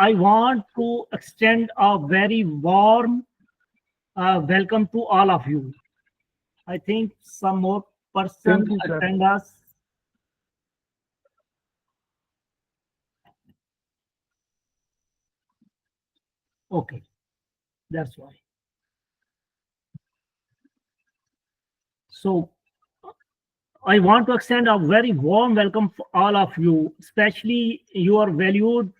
I want to extend a very warm welcome to all of you. I think some more Thank person you, sir. attend us. Okay, that's why. So I want to extend a very warm welcome for all of you, especially your valued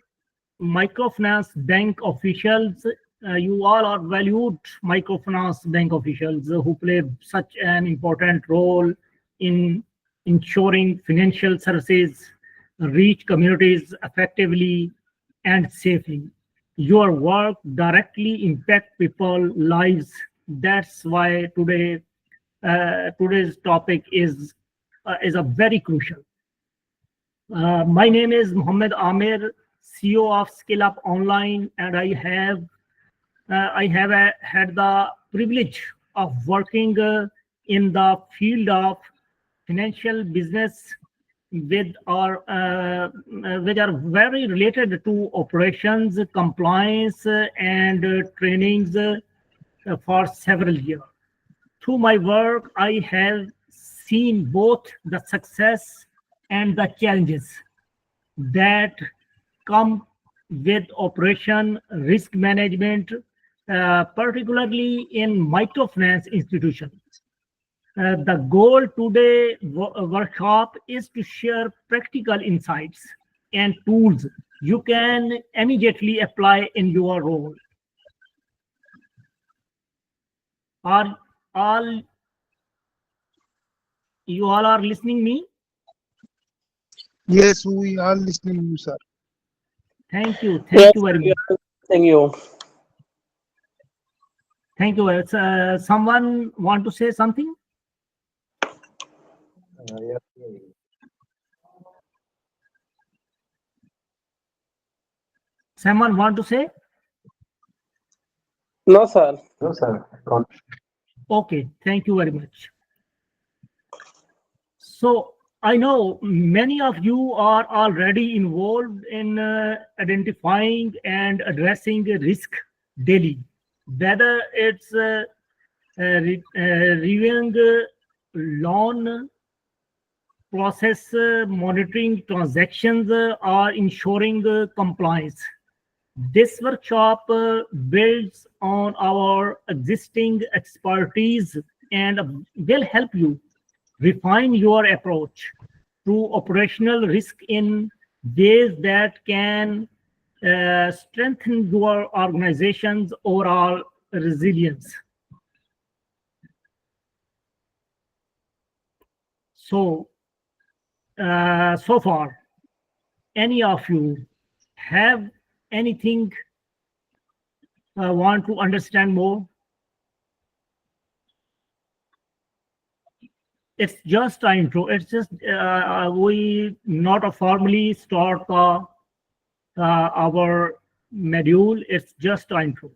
microfinance bank officials. You all are valued microfinance bank officials who play such an important role in ensuring financial services reach communities effectively and safely. Your work directly impact people lives. That's why today's topic is a very crucial. My name is Mohammed Amir, CEO of Skill Up Online, and I have had the privilege of working in the field of financial business with our which are very related to operations, compliance, and trainings for several years. Through my work, I have seen both the success and the challenges that come with operation risk management, particularly in microfinance institutions. The goal today workshop is to share practical insights and tools you can immediately apply in your role. Are all you all are listening me? Yes, we are listening you, sir. Thank you. Yes, Thank you very we much. are listening you. Thank you. Someone want to say something? Someone want to say? No, sir. No, sir. Okay. Thank you very much. So I know many of you are already involved in identifying and addressing risk daily, whether it's reviewing loan process, monitoring transactions, or ensuring compliance. This workshop builds on our existing expertise and will help you refine your approach to operational risk in ways that can strengthen your organization's overall resilience. So, so far, any of you have anything want to understand more? It's just an intro. It's just we not formally start our module. It's just an intro.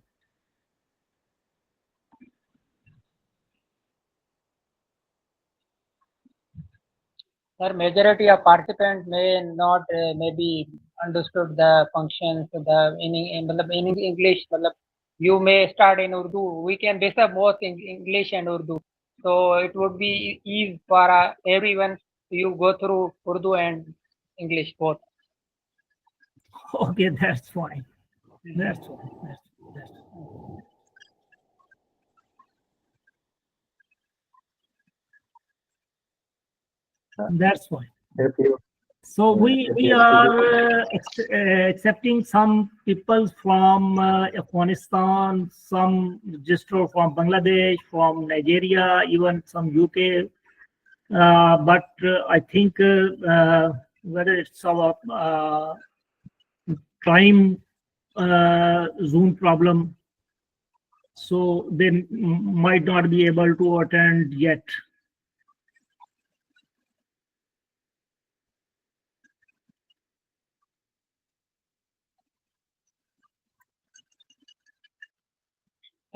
Sir, majority of participants may not maybe understood the functions, the in English. You may start in Urdu. We can discuss both in English and Urdu. So it would be easy for everyone. You go through Urdu and English both. Okay, that's fine. That's fine. That's fine. That's fine. If you, So we are accepting some people from Afghanistan, some registered from Bangladesh, from Nigeria, even some UK. But I think whether it's our time zone problem, so they might not be able to attend yet.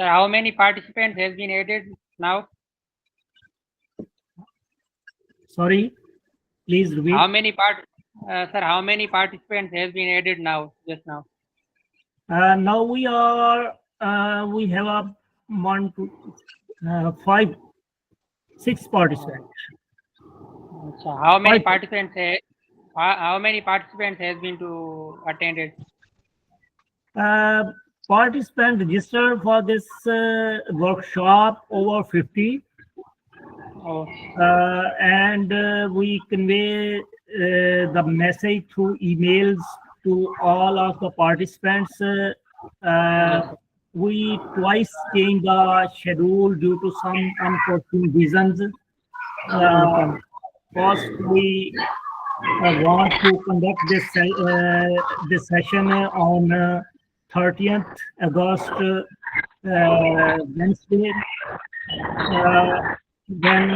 Sir, how many participants has been added now? Sorry, please repeat. How many participants has been added now? Just now. Now we have a 1, 2, 5, 6 participants. So how many Five. participants how many participants has been to attended? Participants registered for this workshop over 50. Oh, And we convey the message through emails to all of the participants. We twice changed the schedule due to some unforeseen reasons. First, we want to conduct this session on 30th August, Wednesday. Then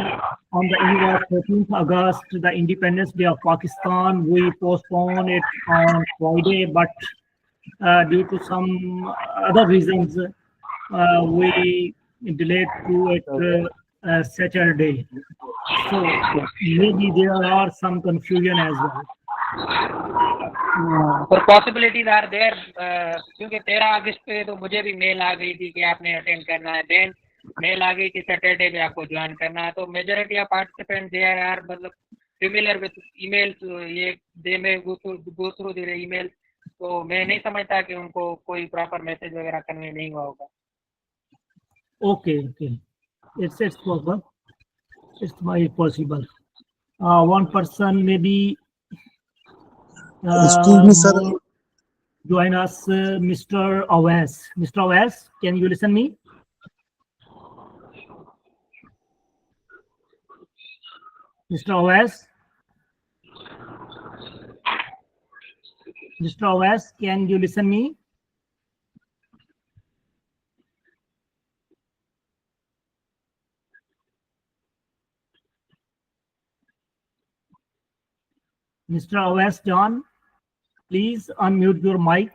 on the eve of 13th August, the Independence Day of Pakistan, we postponed it on Friday, but due to some other reasons, we delayed to it Saturday. So maybe there are some confusion as well. तो possibilities are there क्योंकि 13 अगस्त पे तो मुझे भी mail आ गई थी कि आपने अटेंड करना है, देन मेल आ गई कि सैटरडे पे आपको ज्वाइन करना है. तो majority of participant there are मतलब सिमिलर विद ईमेल्स, ये दे में गो थ्रू देयर ईमेल. तो मैं नहीं समझता कि उनको कोई प्रॉपर मैसेज वगैरह कन्वे नहीं हुआ होगा. Okay, it's possible. It's very possible. One person maybe Excuse me, sir. more join us, Mr. Awais. Mr. Awais, can you listen me? Mr. Awais? Mr. Awais, can you listen me? Mr. Awais John, please unmute your mic.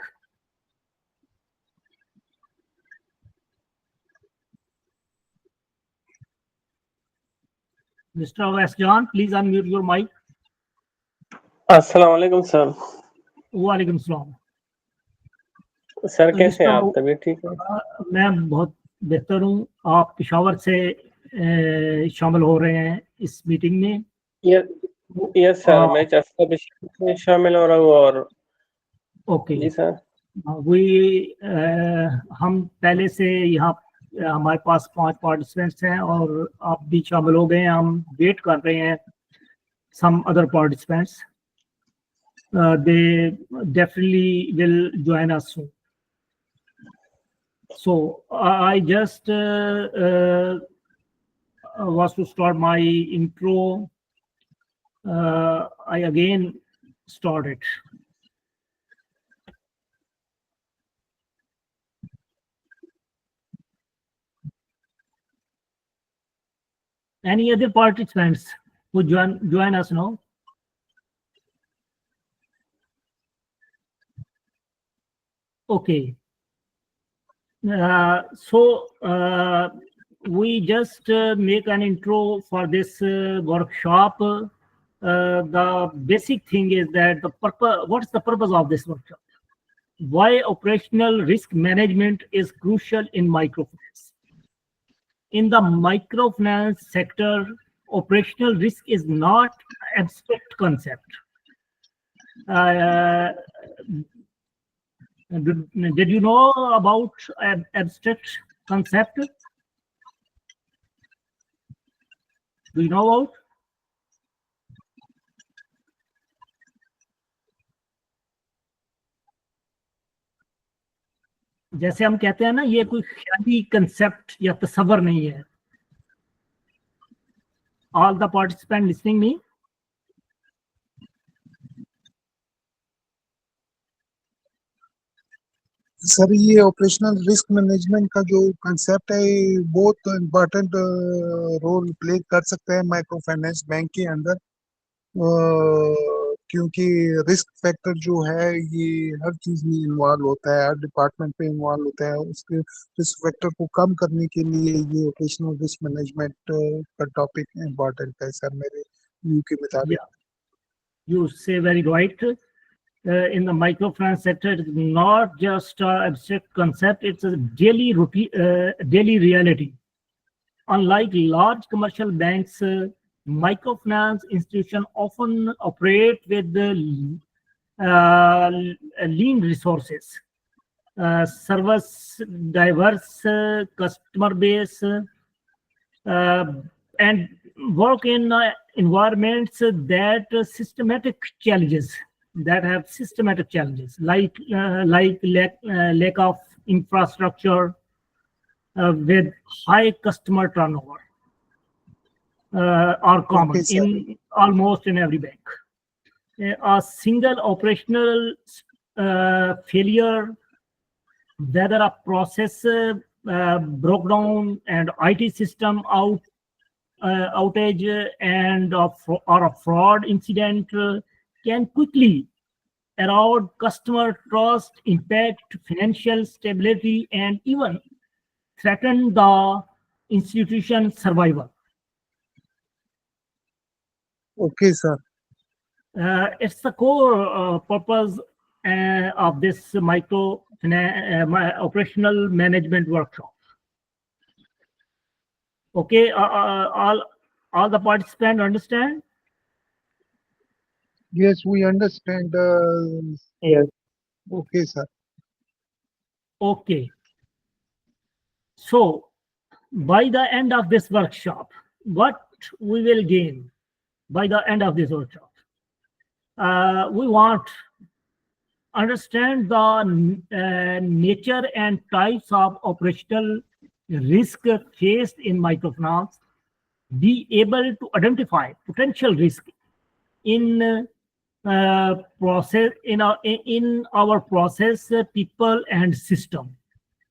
Mr. Awais John, please unmute your mic. अस्सलाम वालेकुम sir. वालेकुम सलाम. Sir कैसे हैं आप? तबीयत ठीक है? मैं बहुत बेहतर हूँ. आप पेशावर से शामिल हो रहे हैं इस मीटिंग में? यस सर, मैं चस्का में शामिल हो रहा हूँ. और ओके जी सर, हम पहले से यहाँ हमारे पास 5 पार्टिसिपेंट्स हैं और आप भी शामिल हो गए हैं. हम वेट कर रहे हैं some other participants. They definitely will join us soon. So I just was to start my intro. I again started. Any other participants who join us now? Okay. So we just make an intro for this workshop. The basic thing is that what is the purpose of this workshop? Why operational risk management is crucial in microfinance. In the microfinance sector, operational risk is not an abstract concept. Did you know about abstract concept? Do you know about? जैसे हम कहते हैं ना, ये कोई ख्याली concept या तस्वर नहीं है. All the participants listening me? Sir ये ऑपरेशनल रिस्क मैनेजमेंट का जो कंसेप्ट है बहुत इम्पोर्टेंट रोल प्ले कर सकता है माइक्रो फाइनेंस बैंक के अंदर, क्योंकि रिस्क फैक्टर जो है ये हर चीज में इन्वॉल्व होता है, हर डिपार्टमेंट पे इन्वॉल्व होता है. उसके रिस्क फैक्टर को कम करने के लिए ये ऑपरेशनल रिस्क मैनेजमेंट का टॉपिक इम्पोर्टेंट है सर, मेरे व्यू के मुताबिक. You say very right. in the microfinance sector, it is not just an abstract concept, it's a daily routine, daily reality. Unlike large commercial banks, microfinance institutions often operate with lean resources, service diverse customer base, and work in environments that have systematic challenges like lack of infrastructure with high customer turnover are common Okay, sir. in almost in every bank. A single operational failure, whether a process broke down and IT system outage or a fraud incident can quickly erode customer trust, impact financial stability, and even threaten the institution survival. Okay, sir. It's the core purpose of this operational management workshop. Okay, all the participants understand? Yes, we understand. Yes. Okay, sir. Okay. So, by the end of this workshop, what we will gain by the end of this workshop? We want understand the nature and types of operational risk faced in microfinance, be able to identify potential risk in our process, people and system,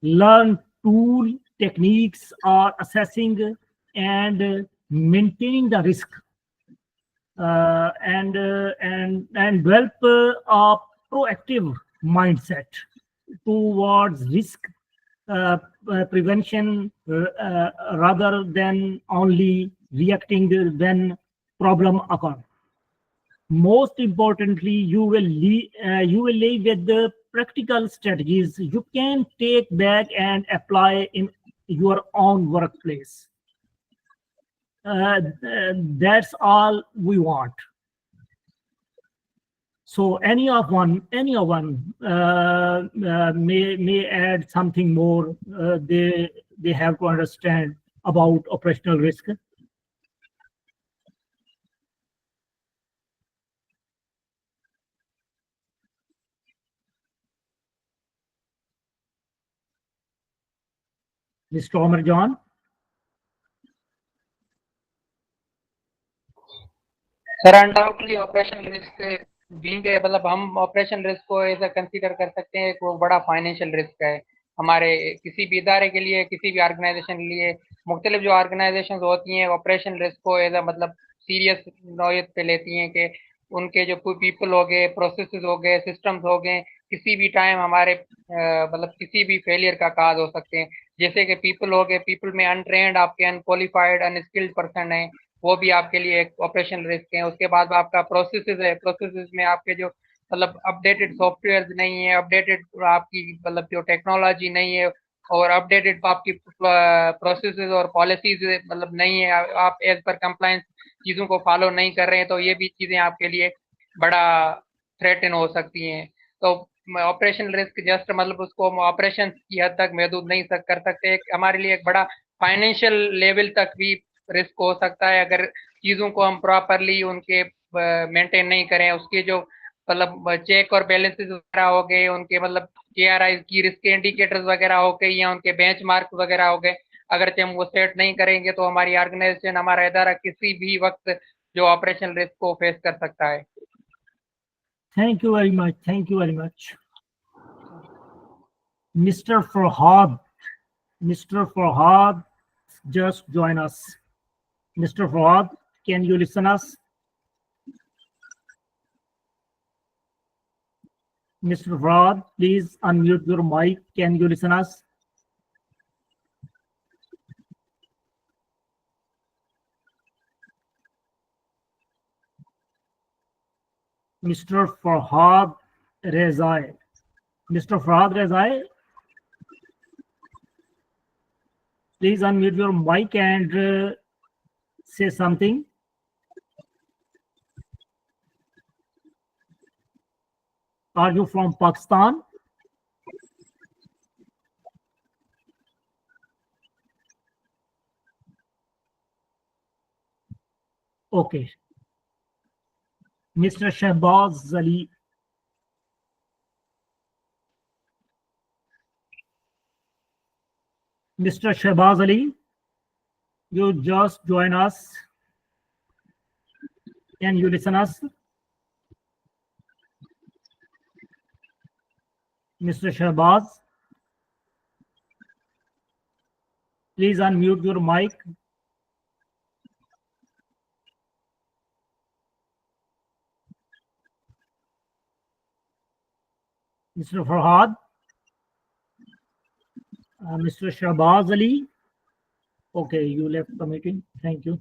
learn tool techniques or assessing and maintaining the risk, and develop a proactive mindset towards risk prevention rather than only reacting when problem occur. Most importantly, you will live with the practical strategies you can take back and apply in your own workplace. That's all we want. So anyone may add something more. They have to understand about operational risk. Mr. Omar John. Sir undoubtedly operation risk being मतलब हम operation risk को ऐसा consider कर सकते हैं कि वो बड़ा फाइनेंशियल रिस्क है हमारे किसी भी इदारे के लिए, किसी भी ऑर्गेनाइजेशन के लिए। मुख्तलिफ जो ऑर्गेनाइजेशन होती हैं ऑपरेशन रिस्क को एज मतलब सीरियस नौयत पे लेती हैं कि उनके जो पीपल हो गए, प्रोसेसेस हो गए, सिस्टम्स हो गए, किसी भी टाइम हमारे मतलब किसी भी फेलियर का काज हो सकते हैं। जैसे कि पीपल हो गए, पीपल में अनट्रेंड, आपके अनक्वालिफाइड, अनस्किल्ड पर्सन है, वो भी आपके लिए एक ऑपरेशन रिस्क है। उसके बाद आपका प्रोसेसेस है, प्रोसेसेस में आपके जो मतलब अपडेटेड सॉफ्टवेयर नहीं है, अपडेटेड आपकी मतलब जो टेक्नोलॉजी नहीं है और अपडेटेड आपकी प्रोसेसेस और पॉलिसीज मतलब नहीं है, आप एज पर कंप्लायंस चीज़ों को फॉलो नहीं कर रहे हैं, तो ये भी चीज़ें आपके लिए बड़ा थ्रेटन हो सकती हैं। तो ऑपरेशन रिस्क जस्ट मतलब उसको हम ऑपरेशन की हद तक महदूद नहीं कर सकते, हमारे लिए एक बड़ा फाइनेंशियल लेवल तक भी रिस्क हो सकता है अगर चीज़ों को हम प्रॉपरली उनके मेंटेन नहीं करें। उसके जो मतलब चेक और बैलेंसेस वगैरह हो गए, उनके मतलब KRI की रिस्क इंडिकेटर्स वगैरह हो गए या उनके बेंचमार्क वगैरह हो गए, अगर हम वो सेट नहीं करेंगे तो हमारी ऑर्गेनाइजेशन, हमारा इदारा किसी भी वक्त जो ऑपरेशन रिस्क को फेस कर सकता है। Thank you very much. Thank you very much. Mr. Farhad. Mr. Farhad just join us. Mr. Farhad, can you listen us? Mr. Farhad, please unmute your mic. Can you listen us? Mr. Farhad, Rezai. Mr. Farhad Rezai, please unmute your mic and say something. Are you from Pakistan? Okay. Mr. Shahbaz Ali. Mr. Shahbaz Ali, you just join us. Can you listen us? Mr. Shahbaz, please unmute your mic. Mr. Farhad, Mr. Shahbaz Ali. Okay, you left the meeting. Thank you.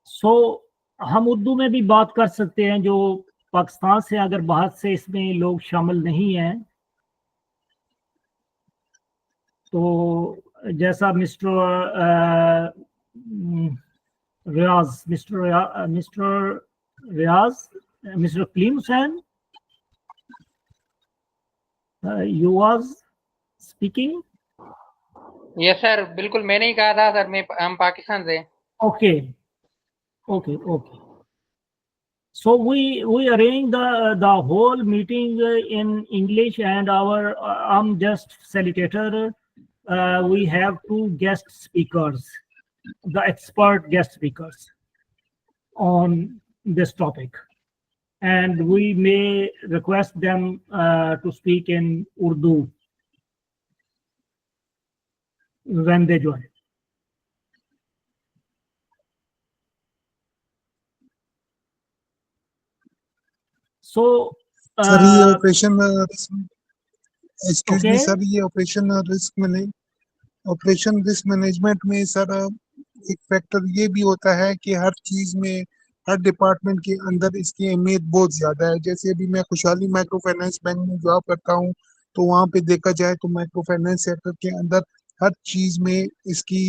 So, हम उर्दू में भी बात कर सकते हैं जो पाकिस्तान से अगर बाहर से इसमें लोग शामिल नहीं हैं तो जैसा mister Riyaz mister Kaleem Hussain you was speaking yes sir, बिल्कुल मैंने ही कहा था सर, हम पाकिस्तान से। Okay. So we arrange the whole meeting in English, and I'm just facilitator. We have 2 guest speakers, the expert guest speakers on this topic, and we may request them to speak in Urdu when they join. So, sir ये operation excuse me okay. Sir, ये operation risk management में sir एक factor ये भी होता है कि हर चीज में, हर डिपार्टमेंट के अंदर इसकी अहमियत बहुत ज्यादा है। जैसे अभी मैं खुशहाली माइक्रो फाइनेंस बैंक में जॉब करता हूँ, तो वहाँ पे देखा जाए तो माइक्रो फाइनेंस सेक्टर के अंदर हर चीज में इसकी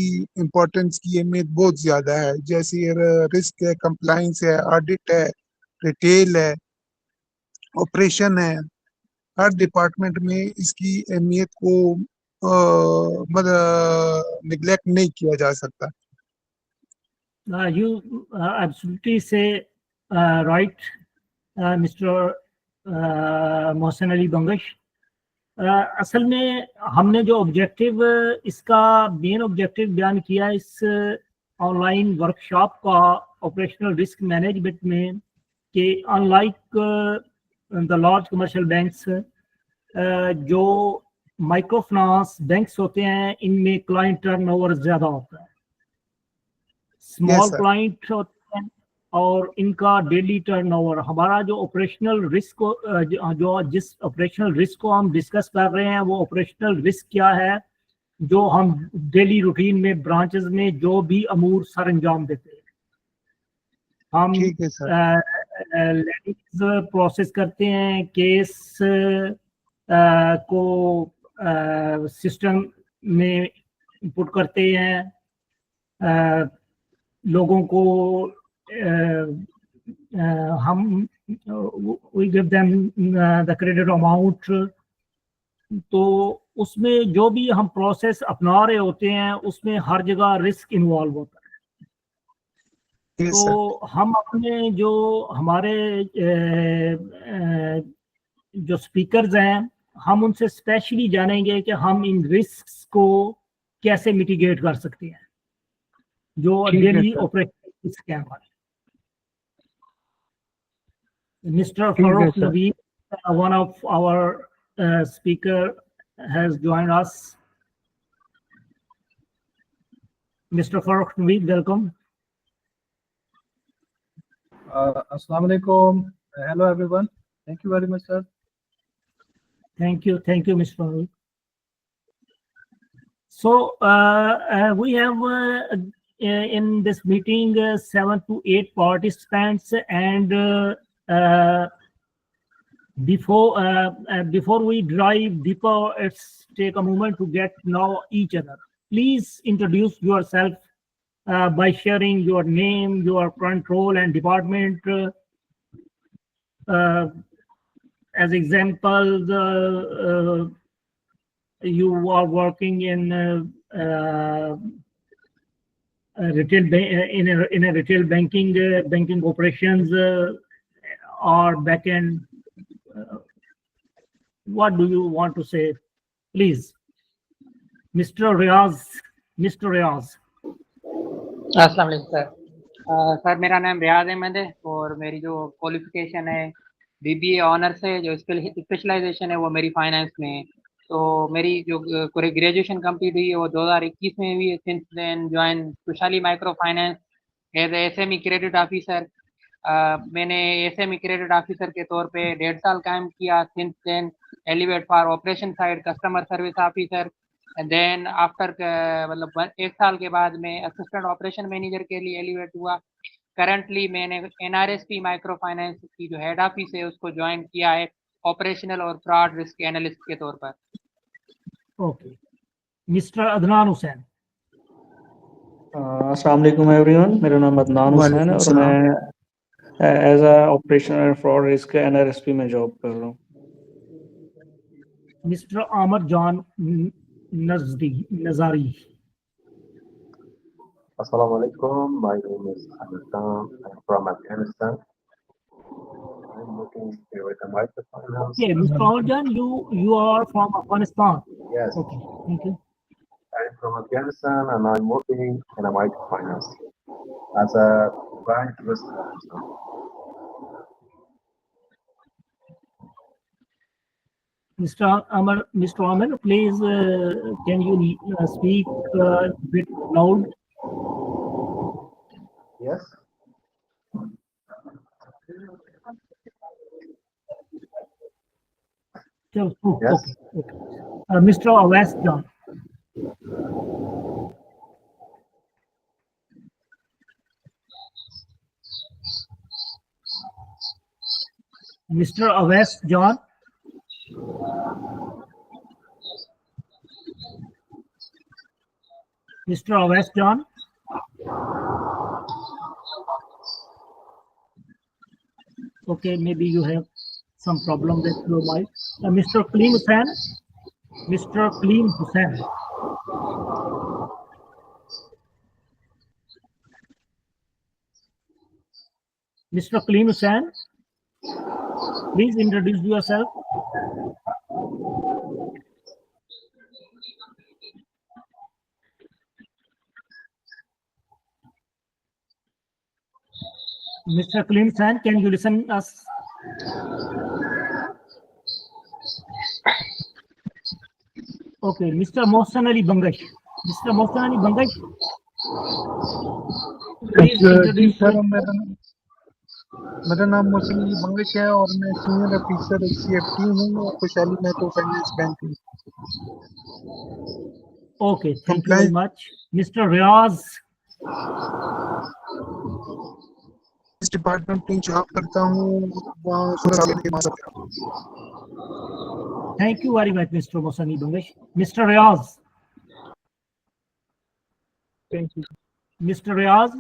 इम्पोर्टेंस की अहमियत बहुत ज्यादा है। जैसे रिस्क है, कंप्लाइंस है, ऑडिट है, रिटेल है, ऑपरेशन है, हर डिपार्टमेंट में इसकी अहमियत को निगलेक्ट नहीं किया जा सकता। You absolutely say right, Mr. Mohsin Ali Bangash. असल में हमने जो ऑब्जेक्टिव, इसका मेन ऑब्जेक्टिव बयान किया इस ऑनलाइन वर्कशॉप का ऑपरेशनल रिस्क मैनेजमेंट में कि unlike the large commercial banks, जो माइक्रो फाइनेंस बैंक्स होते हैं इनमें क्लाइंट टर्नओवर ज्यादा होता है, स्मॉल क्लाइंट होते हैं और इनका डेली टर्नओवर। हमारा जो ऑपरेशनल रिस्क जो जिस ऑपरेशनल रिस्क को हम डिस्कस कर रहे हैं वो ऑपरेशनल रिस्क क्या है जो हम डेली रूटीन में ब्रांचेस में जो भी अमूर सर अंजाम देते हैं। हम लेडीज प्रोसेस करते हैं, केस को सिस्टम में पुट करते हैं, लोगों को हम we give them the credit amount. तो उसमें जो भी हम प्रोसेस अपना रहे होते हैं उसमें हर जगह रिस्क इन्वॉल्व होता है। तो हम अपने जो हमारे जो स्पीकर्स हैं हम उनसे स्पेशली जानेंगे कि हम इन रिस्क्स को कैसे मिटिगेट कर सकते हैं जो डेली ऑपरेशन रिस्क है हमारे। Mister Farooq Naveed, one of our speaker has joined us. Mr. Farooq Naveed, welcome. Assalamu alaikum. Hello everyone. Thank you very much, sir. Thank you, Mr. Farooq. So we have in this meeting 7 to 8 participants, and before we dive deeper, let's take a moment to get to know each other. Please introduce yourself by sharing your name, your current role and department. As example, you are working in in a retail banking operations or backend. What do you want to say, please, Mr. Riaz? Mr. Riaz. अस्सलाम वालेकुम sir. Sir मेरा नाम रियाज अहमद है और मेरी जो qualification है BBA honours है, जो स्पेशलाइजेशन है वो मेरी फाइनेंस में है। तो मेरी जो पूरी ग्रेजुएशन कंप्लीट हुई है वो 2021 में हुई है। Since then join Khushhali micro finance as SME credit officer. मैंने एसएमई क्रेडिट ऑफिसर के तौर पे 1.5 साल काम किया। Since then elevate for operation side customer service officer, and then after मतलब 1 साल के बाद मैं असिस्टेंट ऑपरेशन मैनेजर के लिए एलिवेट हुआ। करंटली मैंने एनआरएसपी माइक्रो फाइनेंस की जो हेड ऑफिस है उसको ज्वाइन किया है ऑपरेशनल और फ्रॉड रिस्क एनालिस्ट के तौर पर। Okay, mister Adnan Hussain. अस्सलाम वालेकुम एवरीवन, मेरा नाम अदनान हुसैन है और मैं as a operational and fraud risk NRSP में जॉब कर रहा हूँ। Mister Amir Jan Nazari. Assalamu alaikum. My name is Amir Khan. I'm from Afghanistan. I'm working here with the microfinance. Okay, Mr. Amar Jan, you are from Afghanistan. Yes, Okay, thank you. I'm from Afghanistan and I'm working in a microfinance as a bank risk officer. Mr. Amar, please can you speak a bit loud? Yes. Yes. Yes. Okay. Mr. Awais Jan. Mr. Awais Jan. Mr. Awais Jan. Okay, maybe you have some problem with your mic. Mr. Kaleem Hussain. Mr. Kaleem Hussain. Mr. Kaleem Hussain, please introduce yourself. Mr. Kaleem Hussain, can you listen us? Okay, Mr. Mohsen Ali Bangash. Mr. Mohsen Ali Bangash, please जी introduce. Sir, मेरा नाम मोहसिन अली बंगश है और मैं senior officer CFT हूँ खुशहाली micro finance bank में। Okay, thank you very much. Mr. Riaz. इस डिपार्टमेंट में जॉब करता हूँ, वहाँ 16 साल के बाद। Thank you very much, Mr. Mohsen Ali Bangash. Mr. Riaz. Thank you. Mr. Riaz.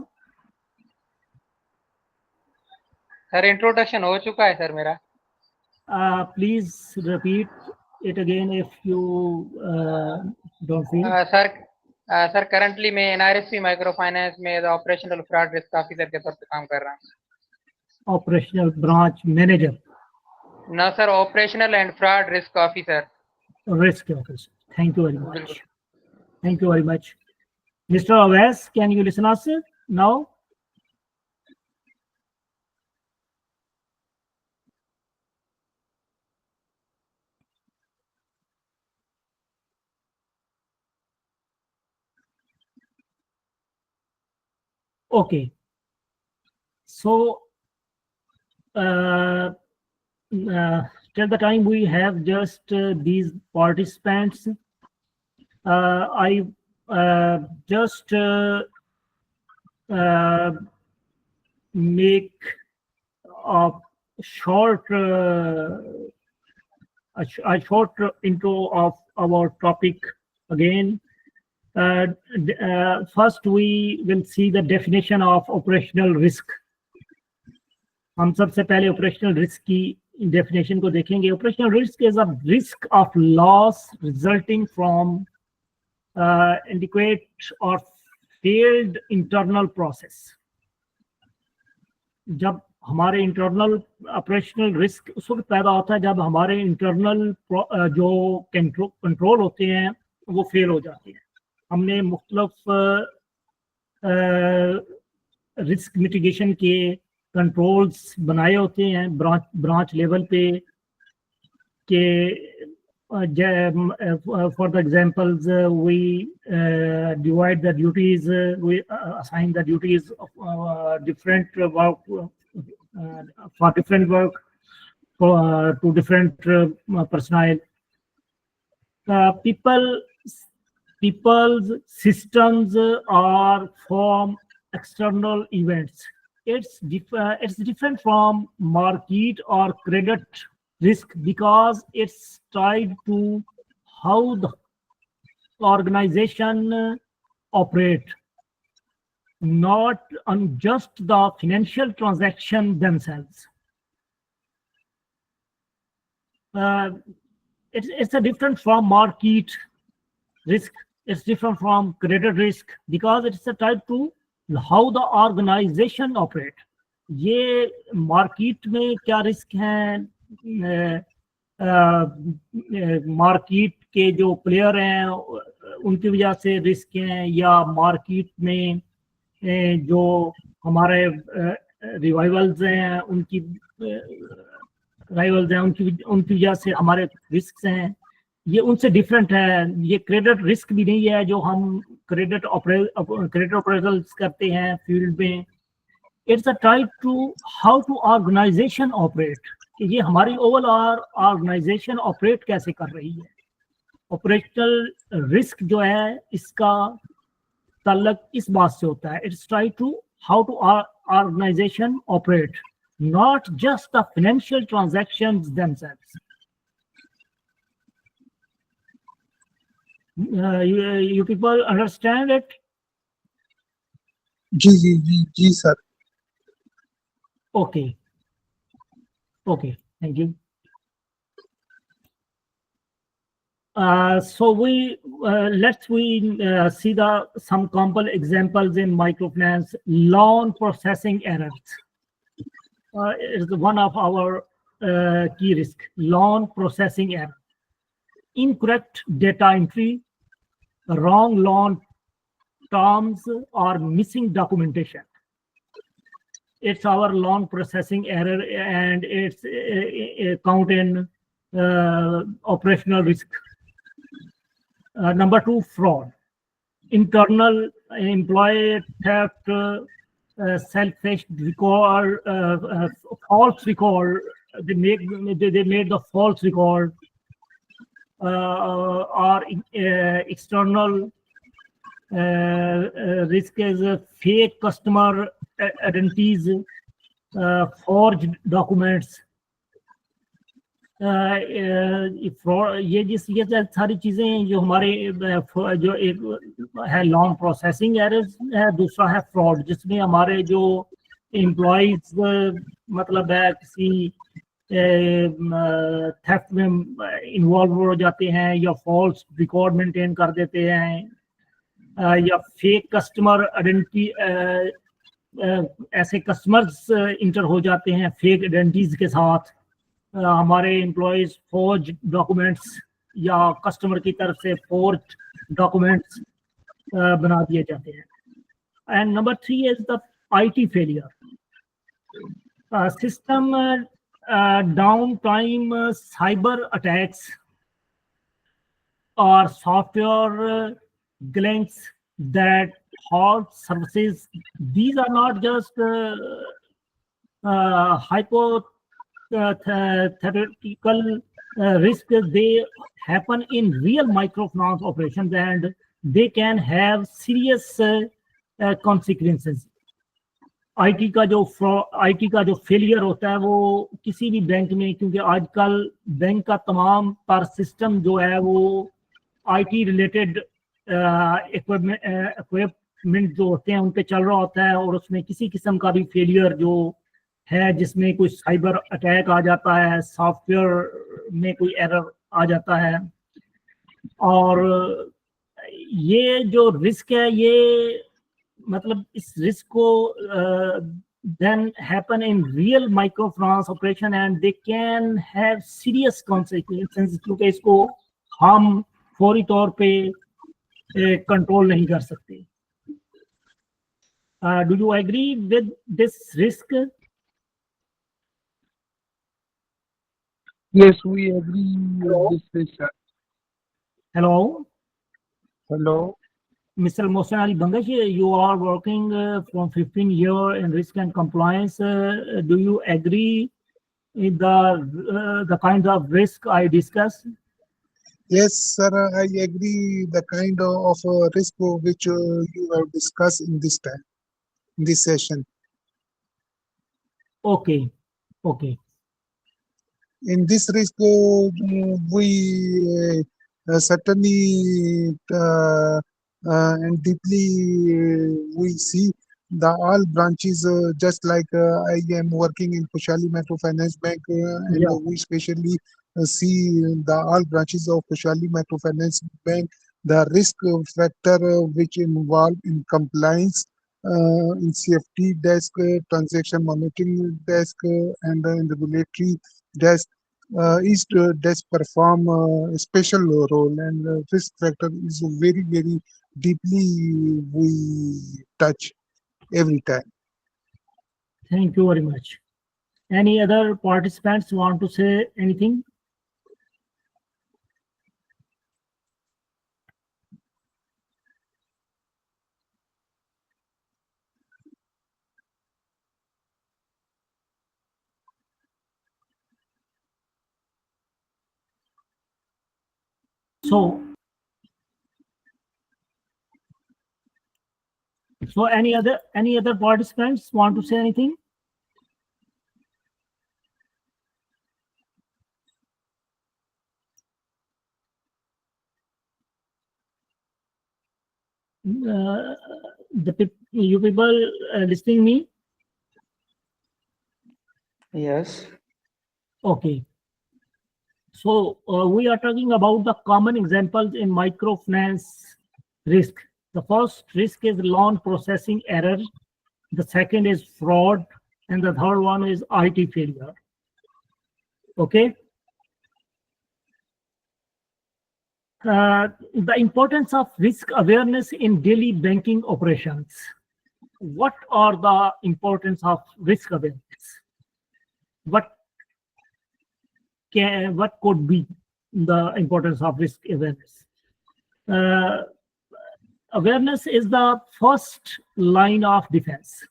Sir introduction हो चुका है सर मेरा। Please repeat it again if you don't feel. Sir currently मैं एनआरएसपी माइक्रो फाइनेंस में as operational fraud risk officer के तौर पे काम कर रहा हूँ। Operational branch manager. ना sir, operational and fraud risk officer. Risk officer. Thank you very much. Thank you very much. Mr. Awais, can you listen us now? Okay. So till the time we have just these participants, I just make a short intro of our topic again. First, we will see the definition of operational risk. हम सबसे पहले operational risk की definition को देखेंगे. Operational risk is a risk of loss resulting from inadequate or failed internal process. जब हमारे internal operational risk उस वक्त पैदा होता है जब हमारे इंटरनल जो कंट्रोल होते हैं वो फेल हो जाते हैं. हमने मुख्तलिफ रिस्क मिटिगेशन के कंट्रोल्स बनाए होते हैं ब्रांच लेवल पे के. For the examples, we divide the duties, we assign the duties of different work for different work to different personnel. People's systems are from external events. It's different from market or credit risk because it's tied to how the organization operate, not on just the financial transaction themselves. It's a different from market risk. It's different from credit risk because it's a tied to how the organization operate. ये market में क्या risk हैं, market के जो player हैं उनकी वजह से रिस्क हैं, या मार्केट में जो हमारे रिवाइवल्स हैं उनकी वजह से हमारे रिस्क हैं. ये उनसे डिफरेंट है. ये क्रेडिट रिस्क भी नहीं है जो हम क्रेडिट अप्रेजल्स करते हैं फील्ड में. It's a type to how to organization operate, कि ये हमारी ओवरऑल ऑर्गेनाइजेशन ऑपरेट कैसे कर रही है. ऑपरेशनल रिस्क जो है इसका ताल्लुक इस बात से होता है. It's try to how to organization operate, not just the financial transactions themselves. You people understand it? जी sir. Okay, thank you. So let's see some common examples in microfinance. Loan processing errors is one of our key risk. Loan processing error, incorrect data entry, wrong loan terms, or missing documentation. It's our loan processing error and it's count in operational risk. Number 2, fraud, internal employee theft, selfish record, false record. They made the false record, or external risk is fake customer identities, forged documents. ये सारी चीजें जो हमारे जो एक है lawn processing errors है, दूसरा है फ्रॉड जिसमें हमारे जो एम्प्लॉइज मतलब है किसी थेफ्ट में इन्वॉल्व हो जाते हैं, या फॉल्स रिकॉर्ड मेंटेन कर देते हैं, या फेक कस्टमर आइडेंटिटी, ऐसे कस्टमर्स इंटर हो जाते हैं फेक आइडेंटिटीज के साथ. हमारे एम्प्लॉइज फोर्ज डॉक्यूमेंट्स या कस्टमर की तरफ से फोर्ज डॉक्यूमेंट्स बना दिए जाते हैं. And number 3 is the IT failure, system down time, cyber attacks, or software glitches that halt services. These are not just hypothetical risks. They happen in real microfinance operations and they can have serious consequences. IT का जो failure होता है वो किसी भी bank में, क्योंकि आजकल बैंक का तमाम पर सिस्टम जो है वो आईटी रिलेटेड इक्विपमेंट जो होते हैं उन पे चल रहा होता है, और उसमें किसी किस्म का भी फेलियर जो है, जिसमें कोई साइबर अटैक आ जाता है, सॉफ्टवेयर में कोई एरर आ जाता है, और ये जो रिस्क है ये मतलब इस रिस्क को then happen in real microfinance operation and they can have serious consequences, क्योंकि इसको हम फौरी तौर पे कंट्रोल नहीं कर सकते. Do you agree with this risk? Yes, we agree with this research. Hello, Hello. Mr. Mohsen Ali Bangash, you are working from 15 years in risk and compliance. Do you agree with the kind of risk I discussed? Yes, sir, I agree the kind of risk which you have discussed in this time, in this session. Okay, okay. In this risk, we certainly and deeply we see the all branches, just like I am working in Kushali Microfinance Bank, and Yeah. we especially see the all branches of Kushali Microfinance Bank, the risk factor which involve in compliance, in CFT desk, transaction monitoring desk, and in regulatory desk. Each desk perform a special role, and risk factor is very deeply we touch every time. Thank you very much. Any other participants want to say anything? So any other participants want to say anything? You people listening me? Yes. Okay. So we are talking about the common examples in microfinance risk. The first risk is loan processing error. The second is fraud, and the third one is IT failure. Okay. The importance of risk awareness in daily banking operations. What are the importance of risk awareness? What could be the importance of risk awareness? Awareness is the first line of defense.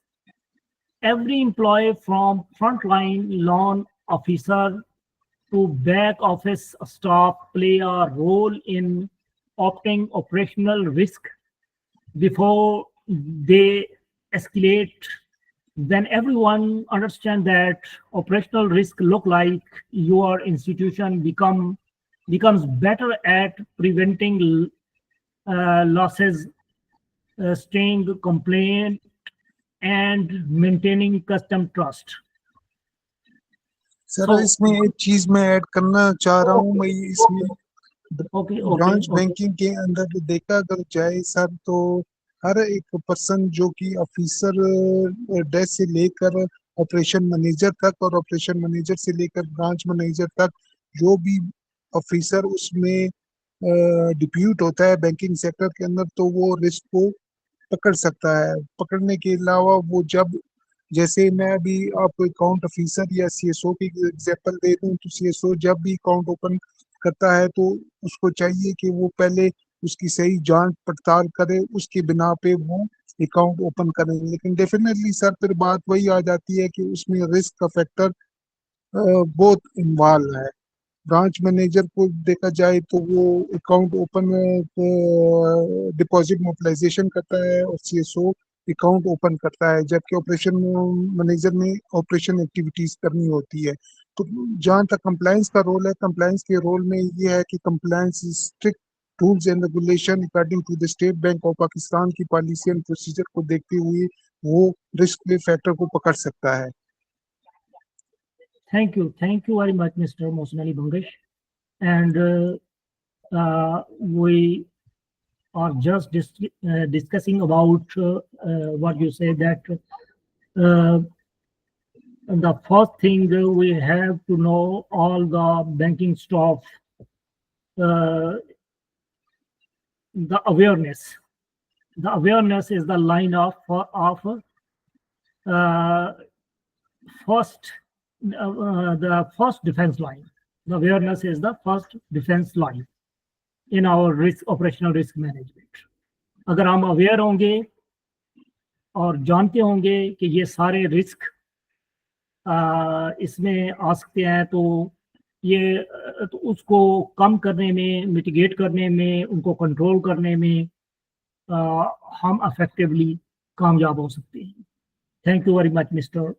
Every employee from frontline loan officer to back office staff play a role in opting operational risk before they escalate. When everyone understands that operational risk look like your institution becomes better at preventing losses, staying compliant, and maintaining customer trust. Sir So- इसमें एक चीज मैं add करना चाह रहा हूँ, मैं इसमें ब्रांच बैंकिंग के अंदर देखा अगर जाए सर, तो हर एक पर्सन जो कि ऑफिसर डेस्क से लेकर ऑपरेशन मैनेजर तक और ऑपरेशन मैनेजर से लेकर ब्रांच मैनेजर तक, जो भी ऑफिसर उसमें डिप्यूट होता है बैंकिंग सेक्टर के अंदर, तो वो रिस्क को पकड़ सकता है. पकड़ने के अलावा वो जब, जैसे मैं अभी आपको अकाउंट ऑफिसर या सीएसओ की एग्जांपल दे दूं, तो सीएसओ जब भी अकाउंट ओपन करता है तो उसको चाहिए कि वो पहले उसकी सही जांच पड़ताल करे, उसके बिना पे वो अकाउंट ओपन करें. लेकिन डेफिनेटली सर फिर बात वही आ जाती है कि उसमें रिस्क का फैक्टर बहुत इन्वॉल्व है. ब्रांच मैनेजर को देखा जाए तो वो अकाउंट ओपन डिपॉजिट मोबिलाइजेशन करता है, और सीएसओ अकाउंट ओपन करता है, जबकि ऑपरेशन मैनेजर ने ऑपरेशन एक्टिविटीज करनी होती है। तो जहाँ तक कंप्लायंस का रोल है, कंप्लायंस के रोल में ये है कि compliance strict rules and regulation according to the State Bank of Pakistan की पॉलिसी एंड प्रोसीजर को देखते हुए वो रिस्क फैक्टर को पकड़ सकता है। Thank you very much, Mr. Mohsin Ali Bangash. And we are just discussing about what you said, that the first thing we have to know all the banking staff, the awareness. The awareness is the line of first. The first defense line. The awareness is the first defense line in our operational risk management. अगर हम aware होंगे और जानते होंगे कि ये सारे risk इसमें आ सकते हैं, तो उसको कम करने में, मिटिगेट करने में, उनको कंट्रोल करने में हम इफेक्टिवली कामयाब हो सकते हैं। Thank you very much, mister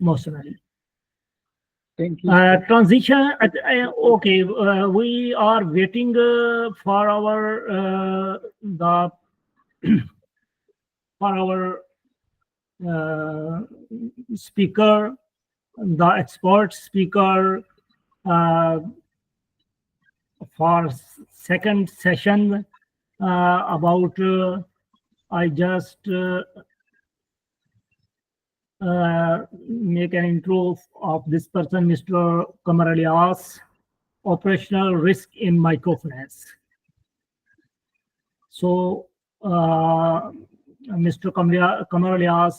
Mohsin Ali. Thank you. Transition. Okay, we are waiting for our speaker, the expert speaker for second session about. I just make an intro of this person, Mr. Qamar Ilyas, operational risk in microfinance. So, Mr. Qamar Ilyas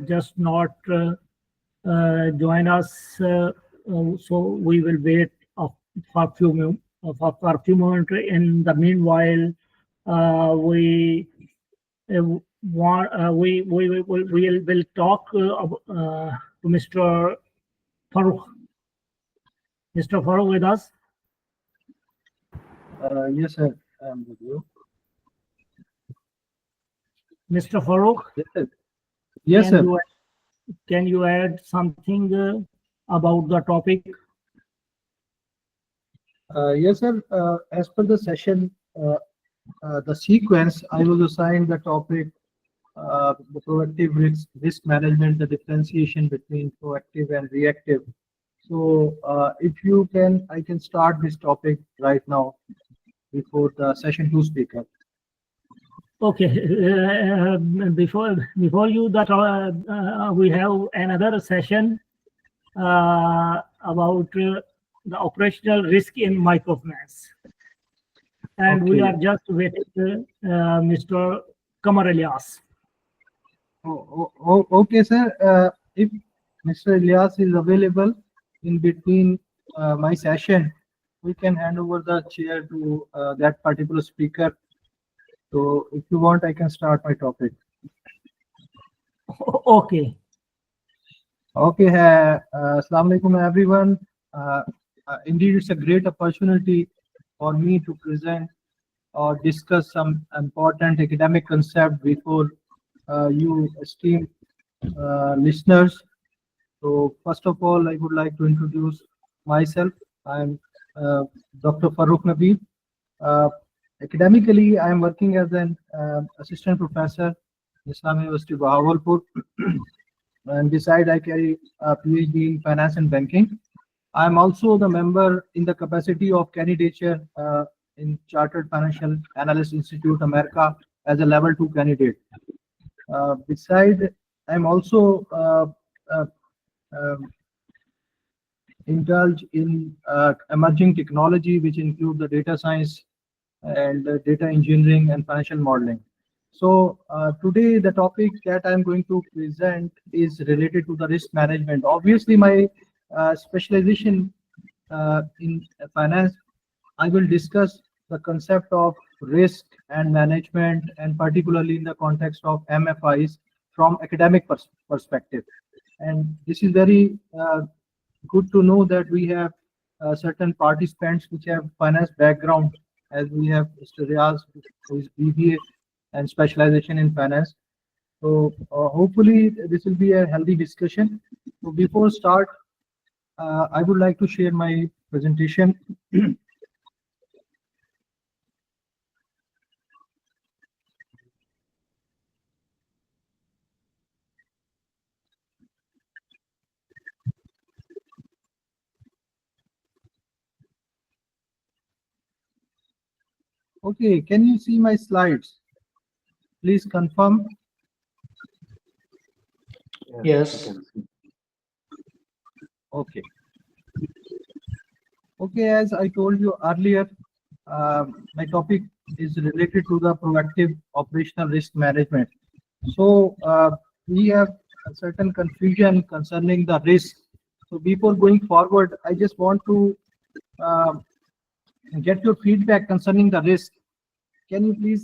just not join us, so we will wait for a few moments. In the meanwhile, we will talk to Mr. Farooq. Mr. Farooq with us? Yes, sir. I'm with you. Mr. Farooq? Yes, sir. Yes, sir. Can you add something about the topic? Yes, sir. As per the session, the sequence, I was assigned the topic, the proactive risk management, the differentiation between proactive and reactive. So if you can, I can start this topic right now before the session 2 speaker. Okay, before you that we have another session about the operational risk in microfinance, and we are just waiting Mr. Qamar Ilyas. Okay, sir. If Mr. Ilyas is available in between my session, we can hand over the chair to that particular speaker. So if you want, I can start my topic. Okay. Okay. Assalamu alaikum, everyone. Indeed, it's a great opportunity for me to present or discuss some important academic concept before you esteemed listeners. So first of all, I would like to introduce myself. I'm Dr. Farooq Nabi. Academically, I am working as an assistant professor in Islamic University Bahawalpur, and beside I carry a PhD in finance and banking. I am also the member in the capacity of candidature in Chartered Financial Analyst Institute America as a level 2 candidate. Beside, I am also indulged in emerging technology, which include the data science and data engineering and financial modeling. So today the topic that I'm going to present is related to the risk management. Obviously, my specialization in finance, I will discuss the concept of risk and management, and particularly in the context of MFIs from academic perspective. And this is very good to know that we have certain participants which have finance background, as we have Mr. Riaz, who is BBA and specialization in finance. So hopefully this will be a healthy discussion. So before start, I would like to share my presentation. Okay, can you see my slides? Please confirm. Yes. I can see. Okay. Okay, as I told you earlier, my topic is related to the proactive operational risk management. So we have a certain confusion concerning the risk. So before going forward, I just want to get your feedback concerning the risk. Can you please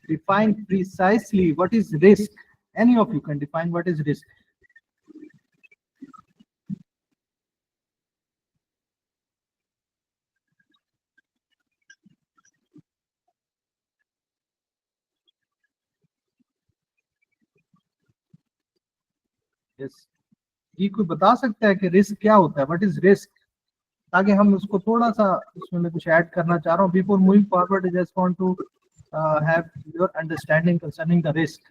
define precisely what is risk? Any of you can define what is risk. Yes. ये कोई बता सकता है कि risk क्या होता है? What is risk? ताकि हम उसको थोड़ा सा इसमें मैं कुछ ऐड करना चाह रहा हूँ. Before moving forward, I just want to have your understanding concerning the risk.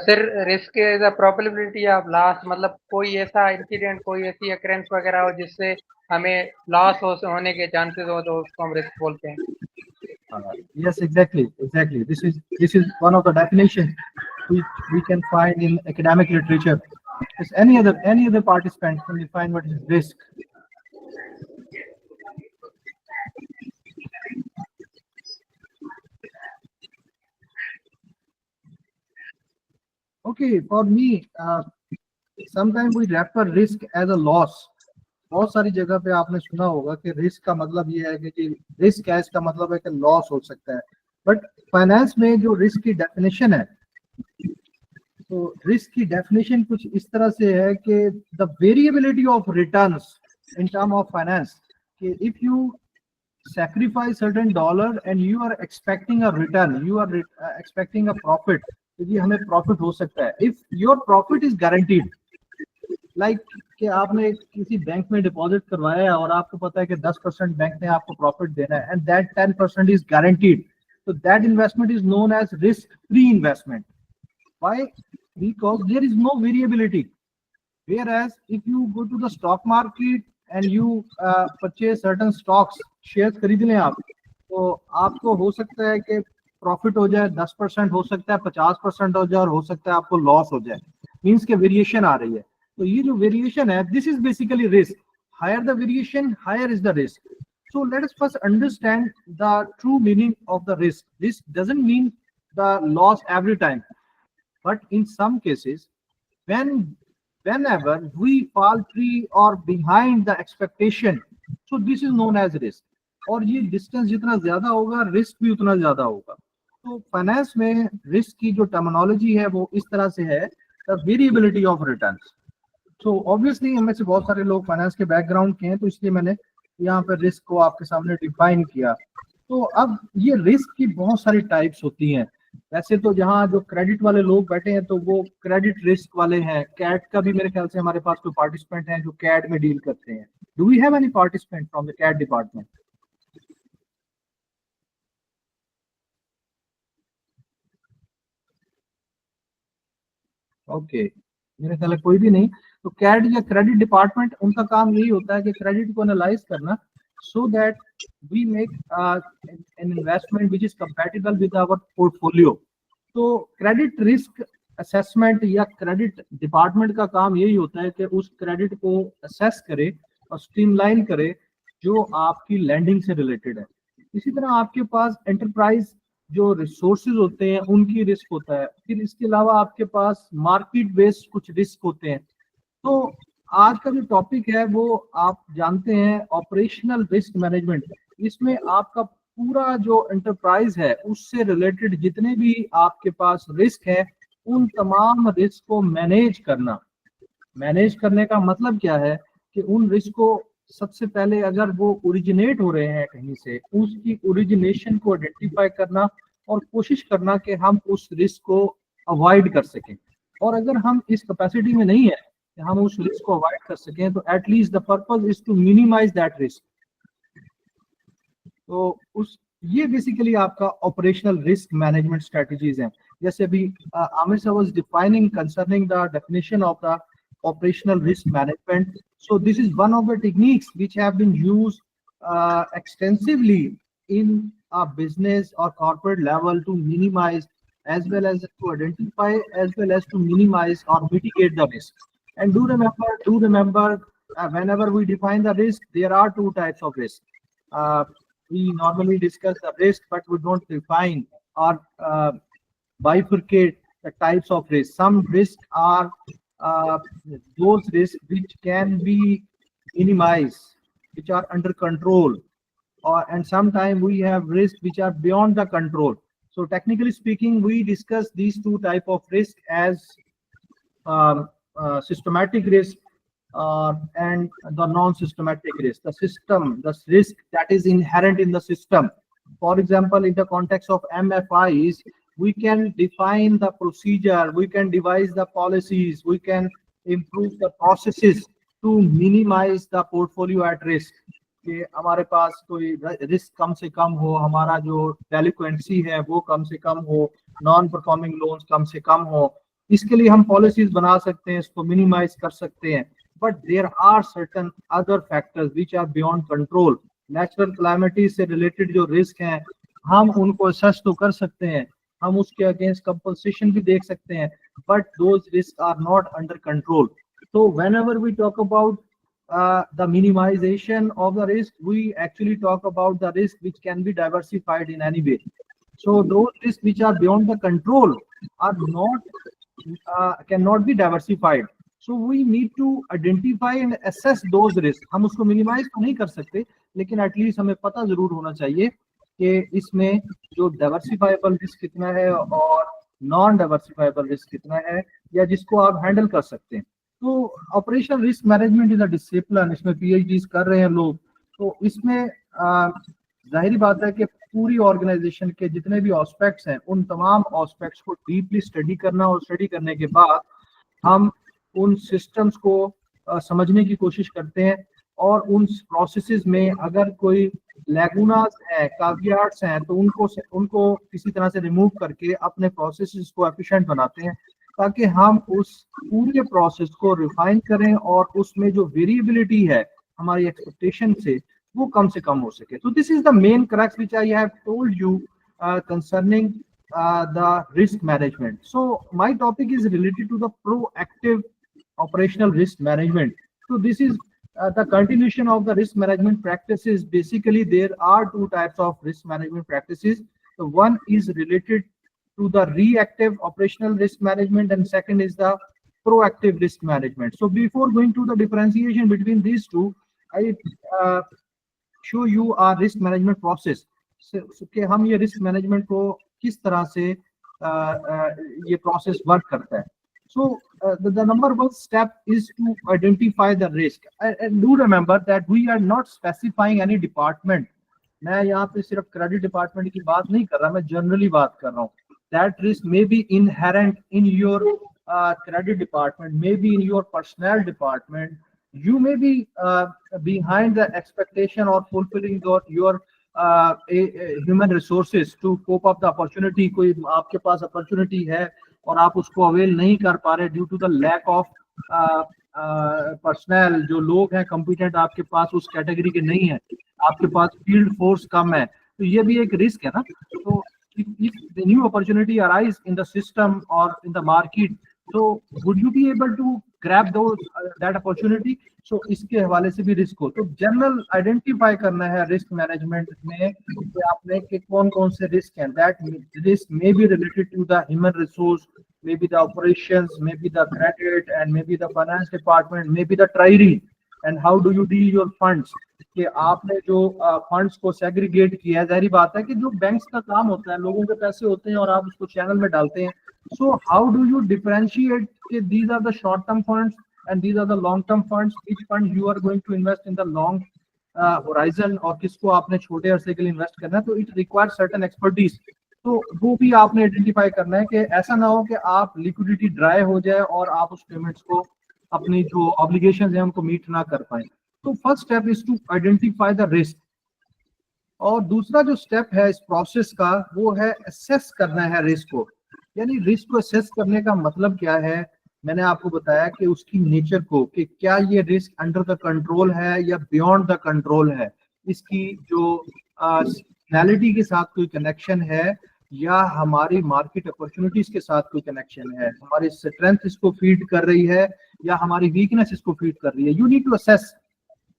Sir risk is a probability of loss, मतलब कोई ऐसा इंसिडेंट, कोई ऐसी अकरेंस वगैरह हो जिससे हमें लॉस होने के चांसेस हो, तो उसको हम रिस्क बोलते हैं. Yes, exactly. This is one of the definitions which we can find in academic literature. Is any other participant can define what is risk? Okay, for me, sometimes we refer risk as a loss. बहुत सारी जगह पे आपने सुना होगा कि risk का मतलब ये है कि रिस्क है, इसका मतलब है कि लॉस हो सकता है. बट फाइनेंस में जो रिस्क की डेफिनेशन है, तो रिस्क की डेफिनेशन कुछ इस तरह से है कि the variability of returns in term of finance, कि if you sacrifice certain dollar and you are expecting a return, you are expecting a profit, तो ये हमें प्रॉफिट हो सकता है. If your profit is guaranteed, like कि आपने किसी बैंक में डिपॉजिट करवाया है और आपको पता है कि 10% बैंक ने आपको प्रॉफिट देना है, and that 10% is guaranteed, so that investment is known as risk-free investment. Why? Because there is no variability. Whereas if you go to the stock market and you purchase certain stocks, shares खरीद लें आप, तो आपको हो सकता है कि profit हो जाए 10%, हो सकता है 50% हो जाए, और हो सकता है आपको लॉस हो जाए. मीन्स के वेरिएशन आ रही है. तो ये जो वेरिएशन है, this is basically risk. Higher the variation, higher is the risk. So let us first understand the true meaning of the risk. Risk doesn't mean the loss every time, but in some cases, whenever we fall free or behind the expectation, so this is known as risk. और ये distance जितना ज्यादा होगा, risk भी उतना ज्यादा होगा. तो फाइनेंस में रिस्क की जो टर्मिनोलॉजी है वो इस तरह से है, the variability of returns. So obviously हमें से बहुत सारे लोग फाइनेंस के बैकग्राउंड के हैं, तो इसलिए मैंने यहाँ पर रिस्क को आपके सामने डिफाइन किया. तो अब ये रिस्क की बहुत सारी टाइप्स होती हैं. वैसे तो जहाँ जो क्रेडिट वाले लोग बैठे हैं तो वो क्रेडिट रिस्क वाले हैं. कैट का भी मेरे ख्याल से हमारे पास कोई पार्टिसिपेंट हैं जो कैट में डील करते हैं. Do we have any participant from the CAD department? Okay, मेरे ख्याल कोई भी नहीं. तो कैट या क्रेडिट डिपार्टमेंट, उनका काम यही होता है कि क्रेडिट को एनालाइज करना, so that we make an investment which is compatible with our portfolio. तो क्रेडिट रिस्क असेसमेंट या क्रेडिट डिपार्टमेंट का काम यही होता है कि उस क्रेडिट को असेस करे और स्ट्रीमलाइन करे जो आपकी लैंडिंग से रिलेटेड है. इसी तरह आपके पास एंटरप्राइज जो रिसोर्सेज होते हैं उनकी रिस्क होता है. फिर इसके अलावा आपके पास मार्केट बेस्ड कुछ रिस्क होते हैं. तो आज का जो टॉपिक है वो आप जानते हैं, ऑपरेशनल रिस्क मैनेजमेंट. इसमें आपका पूरा जो एंटरप्राइज है उससे रिलेटेड जितने भी आपके पास रिस्क है, उन तमाम रिस्क को मैनेज करना. मैनेज करने का मतलब क्या है कि उन रिस्क को सबसे पहले अगर वो ओरिजिनेट हो रहे हैं कहीं से, उसकी ओरिजिनेशन को आइडेंटिफाई करना और कोशिश करना कि हम उस रिस्क को अवॉइड कर सकें। और अगर हम इस कैपेसिटी में नहीं है कि हम उस रिस्क को अवॉइड कर सकें, तो at least the purpose is to minimise that risk. तो उस ये बेसिकली आपका ऑपरेशनल रिस्क मैनेजमेंट स्ट्रेटजीज हैं। जैसे अभी आमिर साहब was defining concerning the definition of the operational risk management. So this is one of the techniques which have been used extensively in a business or corporate level to minimize as well as to identify as well as to minimize or mitigate the risk. And do remember whenever we define the risk, there are two types of risk. We normally discuss the risk, but we don't define or bifurcate the types of risk. Some risks are those risks which can be minimized, which are under control, and sometimes we have risks which are beyond the control. So technically speaking, we discuss these two type of risk as systematic risk and the non-systematic risk. The risk that is inherent in the system. For example, in the context of MFIs, we can define the procedure, we can devise the policies, we can improve the processes to minimize the portfolio at risk. कि हमारे पास कोई risk कम से कम हो, हमारा जो डेलिक्वेंसी है वो कम से कम हो, नॉन परफॉर्मिंग लोन्स कम से कम हो, इसके लिए हम पॉलिसीज बना सकते हैं, इसको मिनिमाइज कर सकते हैं. But there are certain other factors which are beyond control. Natural calamities से रिलेटेड जो रिस्क हैं, हम उनको असेस तो कर सकते हैं, हम उसके अगेंस्ट कंपनसेशन भी देख सकते हैं, but those risk are not under control. So whenever we talk about the minimization of the risk, we actually talk about the risk which can be diversified in any way. So those risks which are beyond the control are not cannot be diversified. So we need to identify and assess those risks. हम उसको minimize तो नहीं कर सकते, लेकिन at least हमें पता जरूर होना चाहिए कि इसमें जो diversifiable risk कितना है और non diversifiable risk कितना है, या जिसको आप हैंडल कर सकते हैं. तो operational risk management is a discipline, इसमें पीएचडीज कर रहे हैं लोग, तो इसमें जाहिर बात है कि पूरी ऑर्गेनाइजेशन के जितने भी एस्पेक्ट्स हैं, उन तमाम एस्पेक्ट्स को डीपली स्टडी करना, और स्टडी करने के बाद हम उन सिस्टम्स को समझने की कोशिश करते हैं, और उन प्रोसेसेस में अगर कोई लैगुनास है, कावियाट्स हैं, तो उनको किसी तरह से रिमूव करके अपने प्रोसेसेस को एफिशिएंट बनाते हैं, ताकि हम उस पूरे प्रोसेस को रिफाइन करें और उसमें जो वेरिएबिलिटी है हमारी एक्सपेक्टेशन से, वो कम से कम हो सके. तो this is the main crux which I have told you concerning the risk management. So my topic is related to the proactive operational risk management. So this is the continuation of the risk management practices. Basically, there are two types of risk management practices. So one is related to the reactive operational risk management, and second is the proactive risk management. So before going to the differentiation between these two, I show you our risk management process. So कि हम ये risk management को किस तरह से ये process work करता है. So the number one step is to identify the risk. And do remember that we are not specifying any department. मैं यहाँ पे सिर्फ क्रेडिट डिपार्टमेंट की बात नहीं कर रहा, मैं जनरली बात कर रहा हूँ. That risk may be inherent in your credit department, maybe in your personnel department. You may be behind the expectation or fulfilling your human resources to cope up the opportunity. कोई आपके पास opportunity है और आप उसको avail नहीं कर पा रहे due to the lack of personnel. जो लोग हैं competent आपके पास उस कैटेगरी के नहीं है, आपके पास field force कम है, तो ये भी एक रिस्क है ना. तो if the new opportunity arise in the system or in the market, so would you be able to grab that opportunity? So इसके हवाले से भी रिस्क हो. तो जनरल आइडेंटिफाई करना है रिस्क मैनेजमेंट में कि आपने कि कौन कौन से रिस्क हैं. That risk may be related to the human resource, maybe the operations, maybe the credit, and maybe the finance department, maybe the treasury. And how do you deal your funds? कि आपने जो funds को segregate किया है, जाहिर बात है कि जो बैंक्स का काम होता है, लोगों के पैसे होते हैं और आप उसको चैनल में डालते हैं. So how do you differentiate कि these are the short term funds and these are the long term funds. Which fund you are going to invest in the long horizon और किसको आपने छोटे अरसे के लिए इन्वेस्ट करना है, तो इट रिक्वायर्स सर्टेन एक्सपर्टीज। तो वो भी आपने आइडेंटिफाई करना है कि ऐसा ना हो कि आप लिक्विडिटी ड्राई हो जाए और आप उस पेमेंट्स को, अपनी जो ऑब्लिगेशंस हैं उनको मीट ना कर पाए। तो first step is to identify the risk, और दूसरा जो स्टेप है इस प्रोसेस का वो है असेस करना है रिस्क को। यानी रिस्क को असेस करने का मतलब क्या है, मैंने आपको बताया कि उसकी नेचर को, कि क्या ये रिस्क अंडर द कंट्रोल है या बियॉन्ड द कंट्रोल है, इसकी जो सीजनैलिटी के साथ कोई कनेक्शन है या हमारी मार्केट अपॉर्चुनिटीज के साथ कोई कनेक्शन है, हमारी स्ट्रेंथ इसको फीड कर रही है या हमारी वीकनेस इसको फीड कर रही है। You need to assess,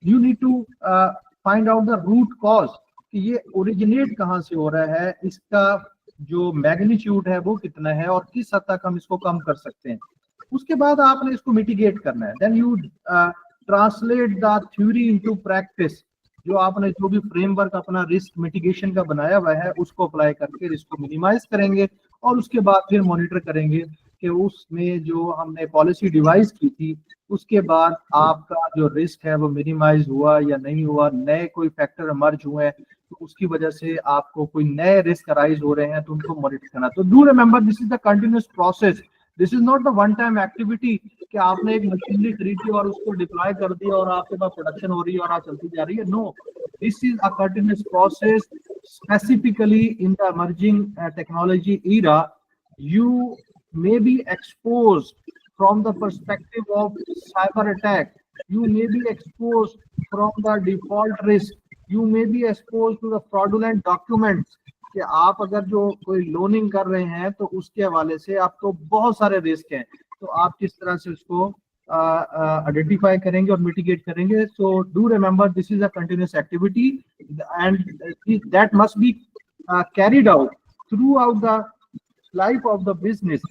you need to find out the root cause कि ये ओरिजिनेट कहाँ से हो रहा है, इसका जो मैग्नीट्यूड है वो कितना है और किस हद तक हम इसको कम कर सकते हैं। उसके बाद आपने इसको मिटिगेट करना है। Then you translate the theory into practice. जो आपने जो भी फ्रेमवर्क अपना रिस्क मिटिगेशन का बनाया हुआ है उसको अप्लाई करके रिस्क को मिनिमाइज करेंगे, और उसके बाद फिर मॉनिटर करेंगे कि उसमें जो हमने पॉलिसी डिवाइस की थी उसके बाद आपका जो रिस्क है वो मिनिमाइज हुआ या नहीं हुआ, नए कोई फैक्टर इमर्ज हुए हैं तो उसकी वजह से आपको कोई नए रिस्क अराइज हो रहे हैं तो उनको मॉनिटर करना। तो do remember this is the continuous process, this is not the one time activity कि आपने एक मशीनरी खरीदी और उसको डिप्लॉय कर दिया और आपके पास प्रोडक्शन हो रही है और आप चलती जा रही है। No, this is a continuous process. Specifically in the emerging technology era, you may be exposed from the perspective of cyber attack, you may be exposed from the default risk, you may be exposed to the fraudulent documents कि आप अगर जो कोई loaning कर रहे हैं तो उसके हवाले से आपको बहुत सारे रिस्क हैं, तो आप किस तरह से उसको आइडेंटिफाई करेंगे और मिटिगेट करेंगे। So do remember this is a continuous activity and that must be carried out throughout the life of the business,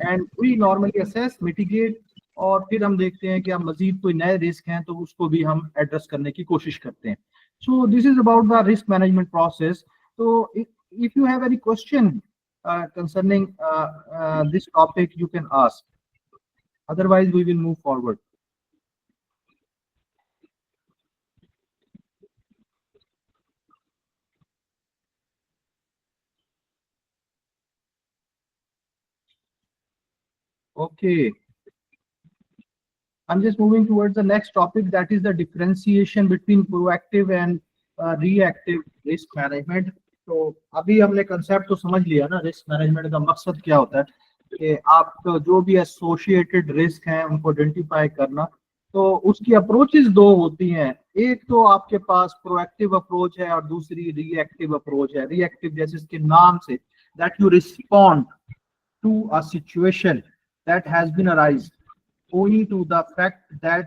and we normally assess, mitigate, और फिर हम देखते हैं कि हम मजीद कोई नए रिस्क हैं तो उसको भी हम एड्रेस करने की कोशिश करते हैं। सो this is about the risk management process. तो if you have any question concerning this topic, you can ask. Otherwise, we will move forward. Okay. I'm just moving towards the next topic, that is the differentiation between proactive and reactive risk management. तो अभी हमने concept तो समझ लिया ना, risk management का मकसद क्या होता है कि आप जो भी एसोसिएटेड रिस्क हैं उनको आइडेंटिफाई करना। तो उसकी अप्रोचेस दो होती हैं, एक तो आपके पास प्रोएक्टिव अप्रोच है और दूसरी रिएक्टिव अप्रोच है। रिएक्टिव जैसे इसके नाम से, that you respond to a situation that has been arised owing to the fact that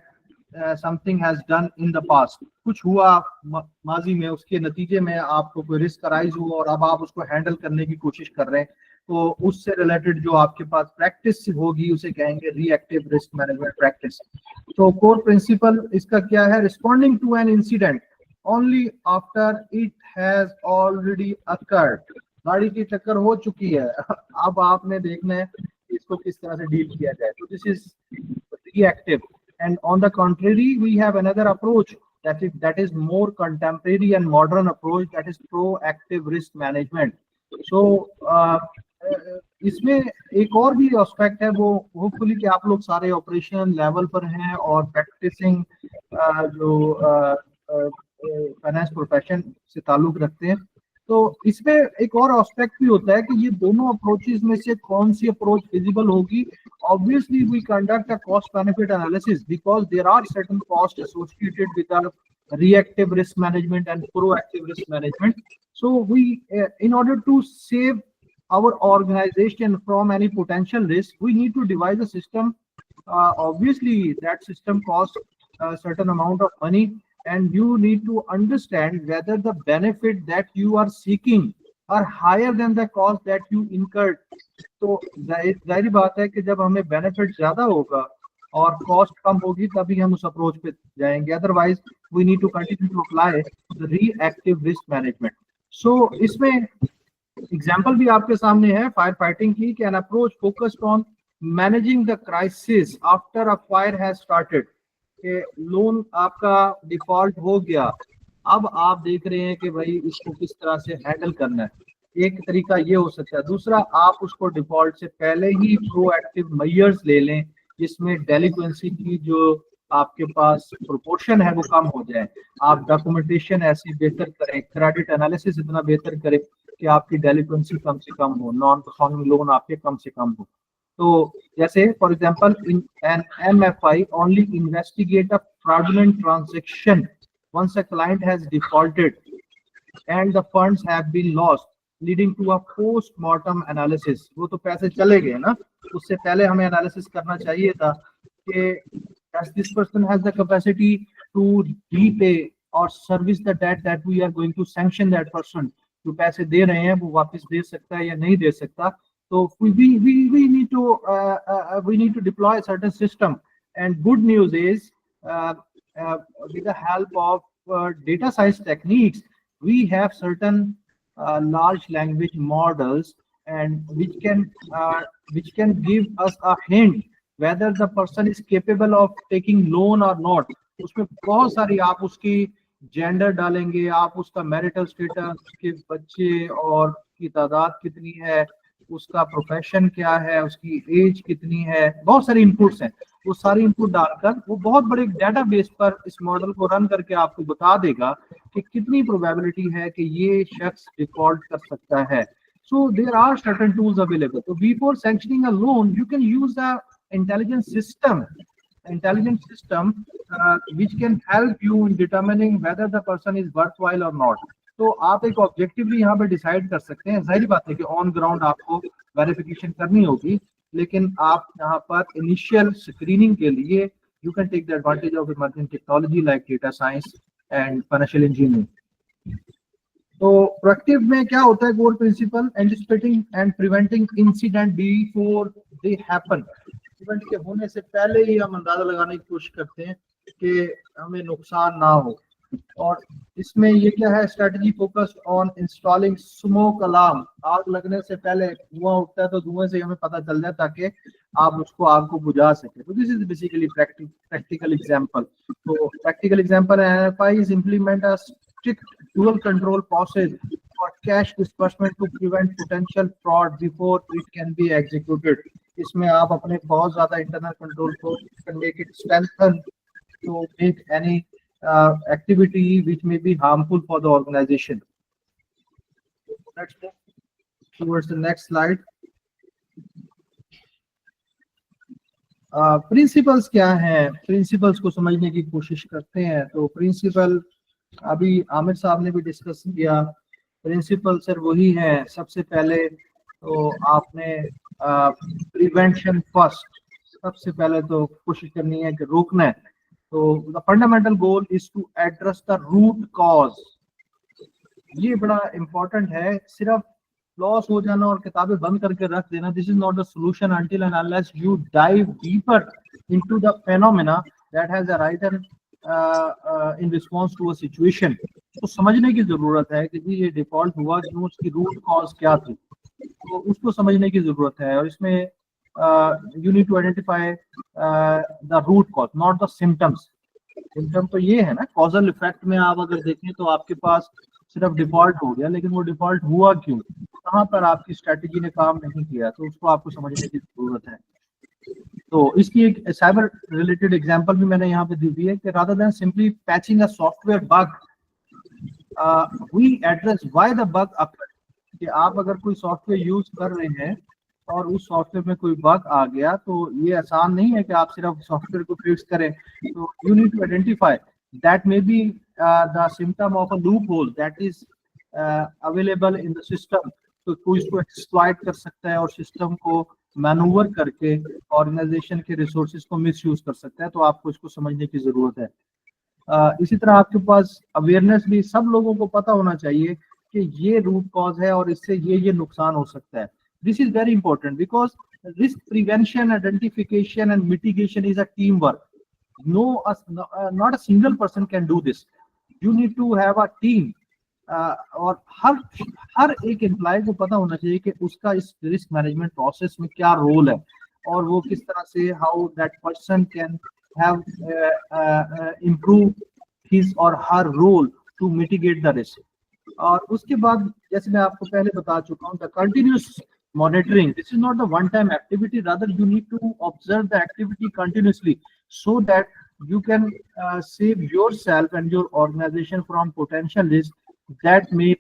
something has done in the past, कुछ हुआ माजी में, उसके नतीजे में आपको कोई रिस्क अराइज हुआ और अब आप उसको हैंडल करने की कोशिश कर रहे हैं, तो उससे रिलेटेड जो आपके पास प्रैक्टिस होगी उसे कहेंगे रिएक्टिव रिस्क मैनेजमेंट प्रैक्टिस। तो कोर प्रिंसिपल इसका क्या है, responding to an incident only after it has already occurred. गाड़ी की टक्कर हो चुकी है, अब आपने देखना है इसको किस तरह से डील किया जाए। तो this is reactive, and on the contrary we have another approach that is more contemporary and modern approach, that is proactive risk management. So इसमें एक और भी एस्पेक्ट है, वो होपफुली कि आप लोग सारे ऑपरेशन लेवल पर हैं और प्रैक्टिसिंग जो फाइनेंस प्रोफेशन से ताल्लुक रखते हैं। तो इसमें एक और एस्पेक्ट भी होता है कि ये दोनों अप्रोचेस में से कौन सी अप्रोच फिजिबल होगी। Obviously we conduct a cost benefit analysis because there are certain cost associated with the reactive risk management and proactive risk management. So we in order to save our organization from any potential risk, we need to devise a system. Obviously that system costs a certain amount of money, and you need to understand whether the benefit that you are seeking are higher than the cost that you incurred. तो जाहिर बात है कि जब हमें benefit ज्यादा होगा और कॉस्ट कम होगी तभी हम उस अप्रोच पे जाएंगे, otherwise we need to continue to apply the reactive risk management. So इसमें एग्जांपल भी आपके सामने है फायर फाइटिंग की, कि an approach focused on managing the crisis after a fire has started, कि लोन आपका डिफॉल्ट हो गया, अब आप देख रहे हैं कि भाई इसको किस तरह से हैंडल करना है। एक तरीका ये हो सकता है। दूसरा, आप उसको डिफॉल्ट से पहले ही प्रोएक्टिव मेजर्स ले लें, जिसमें डेलिक्वेंसी की जो आपके पास प्रोपोर्शन है वो कम हो जाए। आप डॉक्यूमेंटेशन ऐसी बेहतर करें, क्रेडिट एनालिसिस इतना बेहतर करें कि आपकी डेलिक्वेंसी कम से कम हो, नॉन परफॉर्मिंग लोन आपके कम से कम हो। तो जैसे for example, in an MFI only investigate a fraudulent transaction once a client has defaulted and the funds have been lost, leading to a post-mortem analysis। वो तो पैसे चले गए ना, उससे पहले हमें एनालिसिस करना चाहिए था कि does this person has the capacity to repay or service the debt that we are going to sanction that person। जो पैसे दे रहे हैं वो वापस दे सकता है या नहीं दे सकता। तो we need to deploy a certain system, and good news is with the help of data science techniques, we have certain large language models, and which can give us a hint whether the person is capable of taking loan or not। उसमें बहुत सारी, आप उसकी gender डालेंगे, आप उसका marital status, उसके बच्चे और की तादाद कितनी है, उसका प्रोफेशन क्या है, उसकी एज कितनी है, बहुत सारी इनपुट्स हैं। वो सारी इनपुट डालकर वो बहुत बड़े डेटाबेस पर इस मॉडल को रन करके आपको बता देगा कि कितनी प्रोबेबिलिटी है कि ये शख्स डिफॉल्ट कर सकता है। So there are certain tools available. तो before sanctioning a loan you can use the intelligence system which can help you in determining whether the person is worthwhile or not। तो आप एक ऑब्जेक्टिवली यहाँ पे decide कर सकते हैं। जाहिर बात है कि ऑन ग्राउंड आपको वेरिफिकेशन करनी होगी, लेकिन आप यहाँ पर इनिशियल स्क्रीनिंग के लिए you can take the advantage of emerging technology like data science and financial engineering. तो प्रोएक्टिव में क्या होता है? Core principle, anticipating and preventing incident before they happen. Event के होने से पहले ही हम अंदाजा लगाने की कोशिश करते हैं कि हमें नुकसान ना हो। और इसमें ये क्या है? Strategy focused on installing smoke alarm. आग लगने से पहले धुआं उठता है तो धुएं से हमें पता चल जाए ताकि आप उसको आग को बुझा सके। तो this is basically practical example. तो practical example, NFI is implement a strict dual control process for cash disbursement to prevent potential fraud before it can be executed. इसमें आप अपने बहुत ज्यादा इंटरनल कंट्रोल को make it strengthen to make any activity which may be harmful for the organization। Let's move towards the next slide। Principles क्या हैं? Principles को समझने की कोशिश करते हैं। तो प्रिंसिपल अभी आमिर साहब ने भी डिस्कस किया। प्रिंसिपल सर वही है, सबसे पहले तो आपने प्रिवेंशन फर्स्ट, सबसे पहले तो कोशिश करनी है कि रोकना है। तो the fundamental goal is to address the root cause. ये बड़ा इंपॉर्टेंट है। सिर्फ लॉस हो जाना और किताबें बंद करके रख देना, this is not the solution until and unless you dive deeper into the phenomena that has arisen in response to a situation। तो समझने की जरूरत है कि जी ये डिफॉल्ट हुआ क्यों, उसकी रूट कॉज क्या थी, तो उसको समझने की जरूरत है। और इसमें you need to identify the root cause, not the symptoms। Symptom तो ये है ना, कॉजल इफेक्ट में आप अगर देखें तो आपके पास सिर्फ डिफॉल्ट हो गया, लेकिन वो डिफॉल्ट हुआ क्यों, कहाँ पर आपकी स्ट्रेटेजी ने काम नहीं किया, तो उसको आपको समझने की जरूरत है। तो इसकी एक साइबर रिलेटेड एग्जांपल भी मैंने यहाँ पे दी हुई है कि rather than simply patching a software bug, we address why the bug occurred। कि आप अगर कोई सॉफ्टवेयर यूज कर रहे हैं और उस सॉफ्टवेयर में कोई बग आ गया, तो ये आसान नहीं है कि आप सिर्फ सॉफ्टवेयर को फिक्स करें। तो you need to identify that may be the symptom of a loophole that is available in the system. तो कोई इसको एक्सप्लॉइट कर सकता है और सिस्टम को मैनूवर करके ऑर्गेनाइजेशन के रिसोर्सेज को मिसयूज कर सकता है। तो आपको इसको समझने की जरूरत है। इसी तरह आपके पास अवेयरनेस भी, सब लोगों को पता होना चाहिए कि ये रूट कॉज है और इससे ये नुकसान हो सकता है। This is very important because risk prevention, identification and mitigation is a teamwork। Not a single person can do this। You need to have a team। और हर एक एम्प्लॉय को पता होना चाहिए कि उसका इस रिस्क मैनेजमेंट प्रोसेस में क्या रोल है। और वो किस तरह से how that person can have improve his और her role to mitigate the risk. और उसके बाद जैसे मैं आपको पहले बता चुका हूँ, the continuous monitoring, this is not a one time activity, rather you need to observe the activity continuously so that you can save yourself and your organization from potential risk that may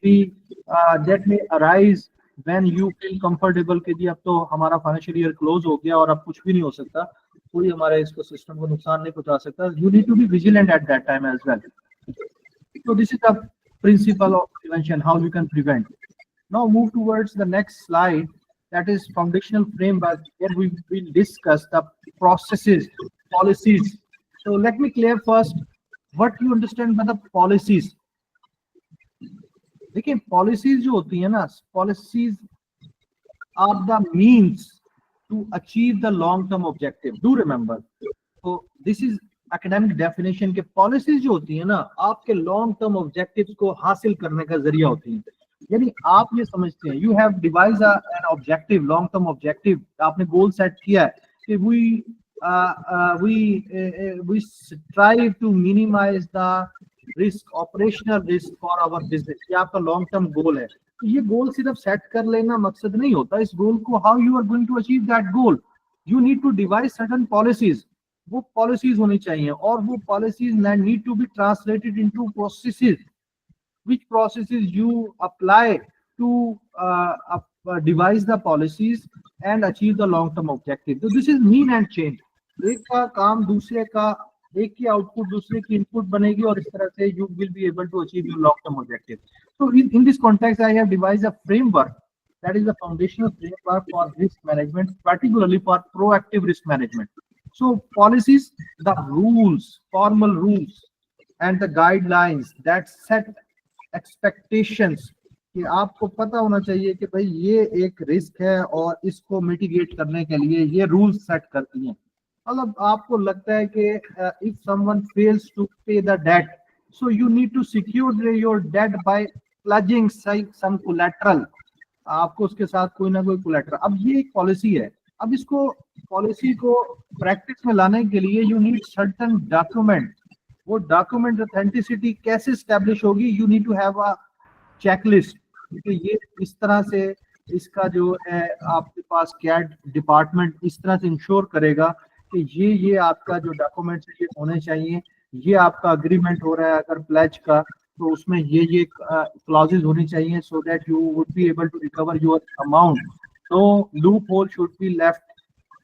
arise when you feel comfortable कि जी अब तो हमारा financial year close हो गया और अब कुछ भी नहीं हो सकता, कोई हमारे इसको सिस्टम को नुकसान नहीं पहुंचा सकता। You need to be vigilant at that time as well. So this is the principle of prevention, how you can prevent. Now move towards the next slide, that is foundational framework, where we will discuss the processes, policies. So let me clear first what you understand by the policies. देखिए policies जो होती है ना, policies are the means to achieve the long term objective. Do remember. So this is academic definition के policies जो होती है ना, आपके long term objectives को हासिल करने का जरिया होती हैं। यानी आप ये समझते हैं, you have devised an objective, long term objective, आपने goal set किया है कि we strive to minimize the risk, operational risk for our business. ये आपका long term goal है। तो ये goal सिर्फ set कर लेना मकसद नहीं होता, इस goal को how you are going to achieve that goal, you need to devise certain policies. वो policies होनी चाहिए और वो policies need to be translated into processes. Which processes you apply to devise the policies and achieve the long-term objective. So this is mean and change. एक का काम दूसरे का, एक की output दूसरे की input बनेगी और इस तरह से you will be able to achieve your long-term objective. So in this context, I have devised a framework that is the foundational framework for risk management, particularly for proactive risk management. So policies, the rules, formal rules, and the guidelines that set expectations कि आपको पता होना चाहिए कि भाई ये एक risk है और इसको मिटिगेट करने के लिए ये रूल्स सेट करती हैं। मतलब आपको लगता है कि if someone fails to pay the debt, so you need to secure your debt by pledging some collateral, आपको उसके साथ कोई ना कोई कोलैटरल। अब ये एक पॉलिसी है, अब इसको पॉलिसी को प्रैक्टिस में लाने के लिए यू नीड सर्टेन डॉक्यूमेंट। वो डॉक्यूमेंट ऑथेंटिसिटी कैसे स्टैब्लिश होगी, you need to have a checklist कि ये इस तरह से इसका जो है आपके पास कैट डिपार्टमेंट इस तरह से इंश्योर करेगा कि ये आपका जो डॉक्यूमेंट्स ये होने चाहिए, ये आपका अग्रीमेंट हो रहा है अगर प्लेज का तो उसमें ये क्लॉजेस होनी चाहिए so that you would be able to recover your amount. तो loophole should be left,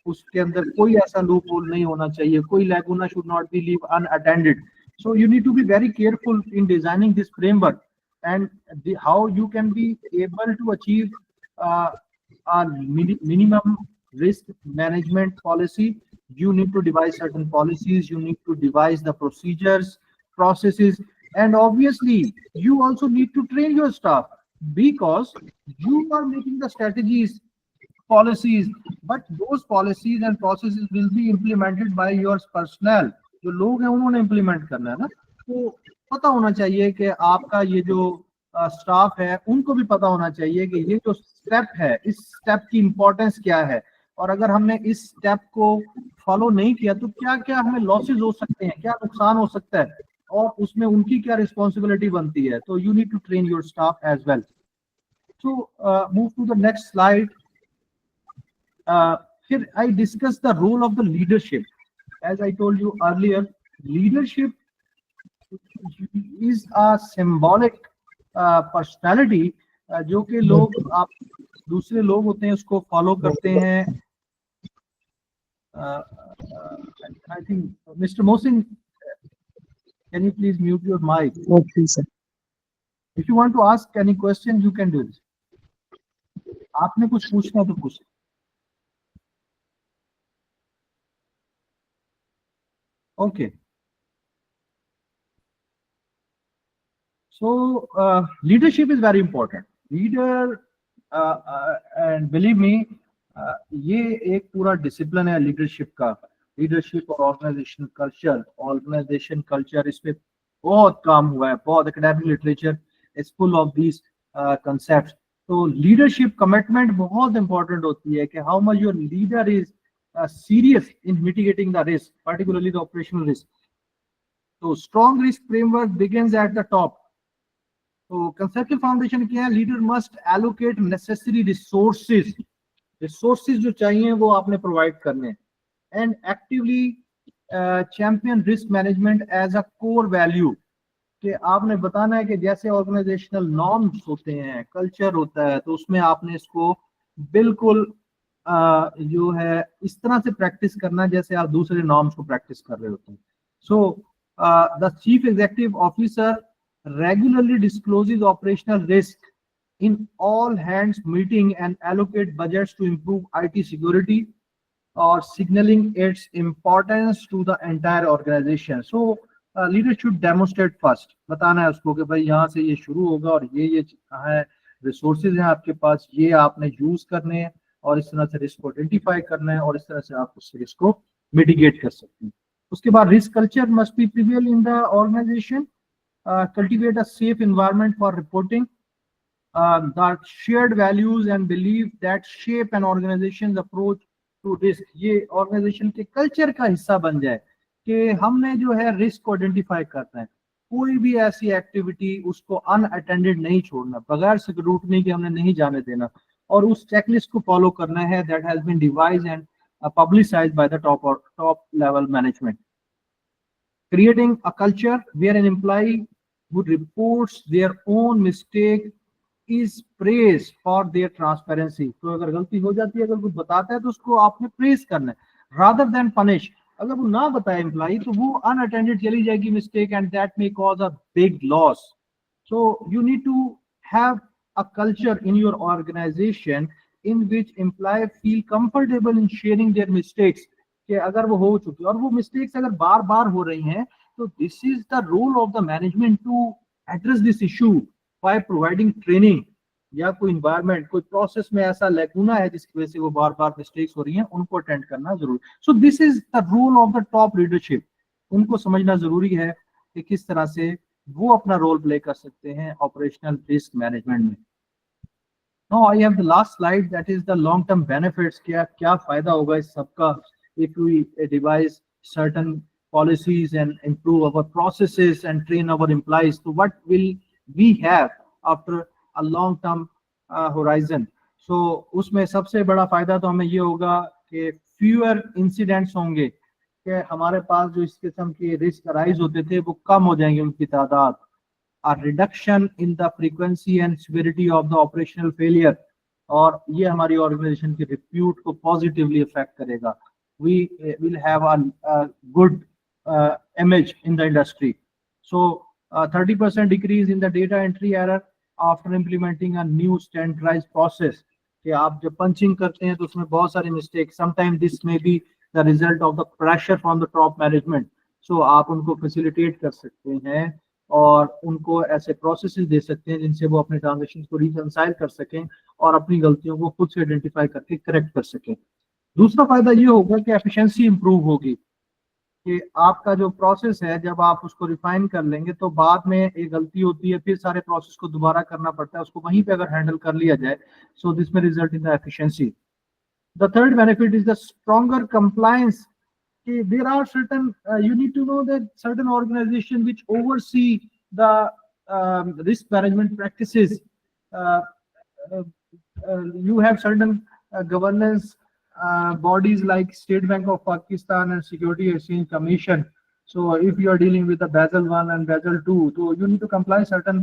उसके अंदर कोई ऐसा लूप होल नहीं होना चाहिए, कोई lacuna should not be leave unattended. So you need to be very careful in designing this framework and how you can be able to achieve a minimum risk management policy. You need to devise certain policies, you need to devise the procedures, processes, and obviously you also need to train your staff because you are making the strategies, policies, but those policies and processes will be implemented by your personnel. जो लोग हैं उन्होंने implement करना है ना, तो पता होना चाहिए कि आपका ये जो स्टाफ है उनको भी पता होना चाहिए कि ये जो स्टेप है इस स्टेप की इंपॉर्टेंस क्या है, और अगर हमने इस स्टेप को फॉलो नहीं किया तो क्या क्या हमें लॉसेस हो सकते हैं, क्या नुकसान हो सकता है और उसमें उनकी क्या रिस्पॉन्सिबिलिटी बनती है। तो you need to train your staff as well. So move to the next slide. Here I discuss the role of the leadership. As I told you earlier, leadership is a symbolic personality जो कि लोग आप दूसरे लोग होते हैं उसको follow करते हैं। I think Mr. Mohsin, can you please mute your mic? Okay, sir. If you want to ask any question, you can do this. आपने कुछ पूछना तो पूछ। Okay. So leadership is very important. Leader, and believe me, ये एक पूरा discipline है leadership का। लीडरशिप और ऑर्गेनाइजेशन कल्चर इस पे बहुत काम हुआ है, बहुत academic literature is full of these concepts. तो लीडरशिप कमिटमेंट बहुत इंपॉर्टेंट होती है कि how much your leader is serious in mitigating the risk, particularly the operational risk. So strong risk framework begins at the top. So conceptual foundation क्या है? Leader must allocate necessary resources. Resources जो चाहिए वो आपने provide करने, and actively champion risk management as a core value. कि आपने बताना है कि जैसे ऑर्गेनाइजेशनल नॉर्म्स होते हैं, कल्चर होता है, तो उसमें आपने इसको बिल्कुल जो है इस तरह से प्रैक्टिस करना है जैसे आप दूसरे नॉर्म्स को प्रैक्टिस कर रहे होते हैं. So the chief executive officer regularly discloses operational risk in all hands meeting and allocate budgets to improve IT security or signaling its importance to the entire organization. So leader should demonstrate first. बताना है उसको कि भाई यहाँ से ये शुरू होगा और ये कहाँ है, रिसोर्सेज हैं आपके पास, ये आपने यूज करने हैं और इस तरह से रिस्क को आइडेंटिफाई करना है और इस तरह से आप उस रिस्क को मिटिगेट कर सकते हैं. उसके बाद risk culture must be prevail in the organisation. Cultivate a safe environment for reporting. The shared values and belief that shape an organization's approach to risk. ये organization के culture का हिस्सा बन जाए कि हमने जो है risk को identify करना है. कोई भी ऐसी activity उसको unattended नहीं छोड़ना, बगैर scrutiny के हमने नहीं जाने देना और उस checklist को follow करना है that has been devised and publicized by the top level management. Creating a culture where an employee who reports their own mistake is praised for their transparency. तो अगर गलती हो जाती है, अगर कुछ बताता है तो उसको आपने praise करना है rather than punish. अगर वो ना बताए employee तो वो unattended चली जाएगी mistake and that may cause a big loss. So you need to have a culture in your organization in which employees feel comfortable in sharing their mistakes. कि अगर वो हो चुकी और वो मिस्टेक्स अगर बार बार हो रही हैं तो this is the role of the management to address this issue by providing training या कोई इन्वायरमेंट, कोई प्रोसेस में ऐसा लैकूना है जिसकी वजह से वो बार बार मिस्टेक्स हो रही हैं, उनको अटेंड करना जरूरी. So this is the role of the top leadership. उनको समझना जरूरी है कि किस तरह से वो अपना रोल प्ले कर सकते हैं ऑपरेशनल रिस्क मैनेजमेंट में. Now I have the last slide, that is the long term benefits. क्या फायदा होगा इस सबका if we devise certain policies and improve our processes and train our employees. So what will we have after a long term horizon? So उसमें सबसे बड़ा फायदा तो हमें ये होगा कि fewer incidents होंगे, कि हमारे पास जो इस किस्म के रिस्क अराइज होते थे वो कम हो जाएंगे उनकी तादाद. A reduction in the frequency and severity of the operational failure, और ये हमारी ऑर्गेनाइजेशन की रिप्यूट को पॉजिटिवली अफेक्ट करेगा. We will have a good image in the industry. So 30% decrease in the data entry error after implementing a new standardized process. कि आप जब punching करते हैं तो उसमें बहुत सारे mistake, sometimes this may be the result of the pressure from the top management. So आप उनको facilitate कर सकते हैं और उनको ऐसे प्रोसेसेस दे सकते हैं जिनसे वो अपने ट्रांजेक्शन को रिकंसाइल कर सकें और अपनी गलतियों को खुद से आइडेंटिफाई करके करेक्ट कर सकें. दूसरा फायदा ये होगा कि एफिशिएंसी इंप्रूव होगी, कि आपका जो प्रोसेस है जब आप उसको रिफाइन कर लेंगे तो बाद में एक गलती होती है, फिर सारे प्रोसेस को दोबारा करना पड़ता है, उसको वहीं पे अगर हैंडल कर लिया जाए, so this may result in the efficiency. The third benefit is the stronger compliance. कि there are certain, you need to know that certain organisation which oversee the risk management practices, you have certain governance bodies like State Bank of Pakistan and Security Exchange Commission. So if you are dealing with the Basel 1 and Basel 2, so you need to comply certain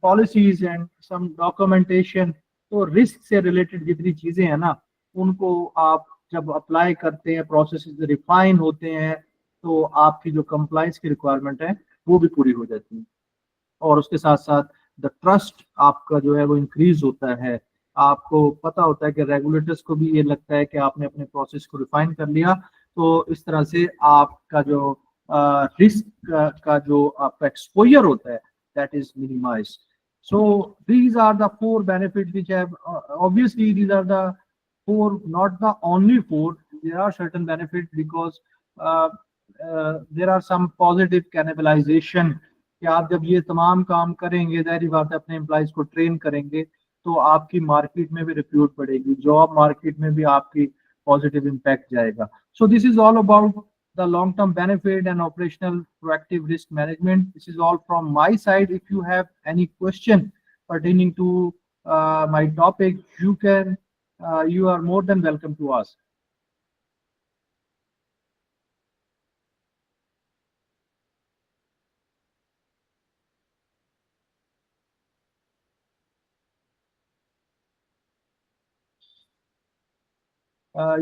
policies and some documentation. तो risk से related जितनी चीजें हैं ना, उनको आप जब apply करते हैं, प्रोसेसेस रिफाइन होते हैं, तो आपकी जो कंप्लायंस की रिक्वायरमेंट है वो भी पूरी हो जाती है. और उसके साथ साथ द ट्रस्ट आपका जो है वो इंक्रीज होता है. आपको पता होता है कि रेगुलेटर्स को भी ये लगता है कि आपने अपने प्रोसेस को रिफाइन कर लिया, तो इस तरह से आपका जो रिस्क का जो आपका एक्सपोजर होता है that is minimised. So these are the four benefits which have obviously these are the four, not the only four. There are certain benefits because there are some positive cannibalization. कि आप जब ये तमाम काम करेंगे, जाहिर बात है अपने एम्प्लॉइज को ट्रेन करेंगे, तो आपकी मार्केट में भी रिप्यूट बढ़ेगी, जॉब मार्केट में भी आपकी positive impact जाएगा. So this is all about the long-term benefit and operational proactive risk management. This is all from my side. If you have any question pertaining to my topic, you are more than welcome to ask.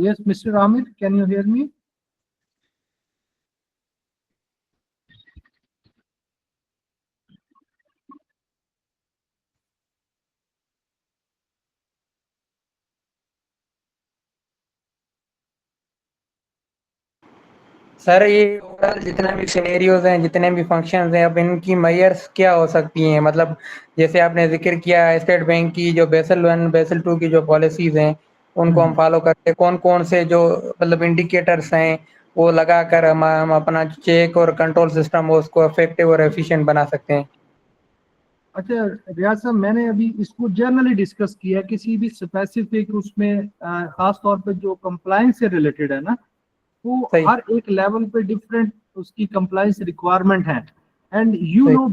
Yes, Mr. Amit, can you hear me? Sir ये overall जितने भी scenarios हैं, जितने भी functions हैं, अब इनकी measures क्या हो सकती हैं? मतलब जैसे आपने जिक्र किया स्टेट बैंक की जो बेसल 1 बेसल 2 की जो पॉलिसीज हैं उनको हम फॉलो करते हैं, कौन कौन से जो मतलब इंडिकेटर्स हैं वो लगाकर हम अपना चेक और कंट्रोल सिस्टम हो उसको इफेक्टिव और एफिशिएंट बना सकते हैं? अच्छा रियाज साहब, मैंने अभी इसको जनरली डिस्कस किया, किसी भी स्पेसिफिक उसमें खास तौर पे जो कंप्लायंस से रिलेटेड है ना, वो हर एक लेवल पे डिफरेंट उसकी कंप्लायंस रिक्वायरमेंट है. And you know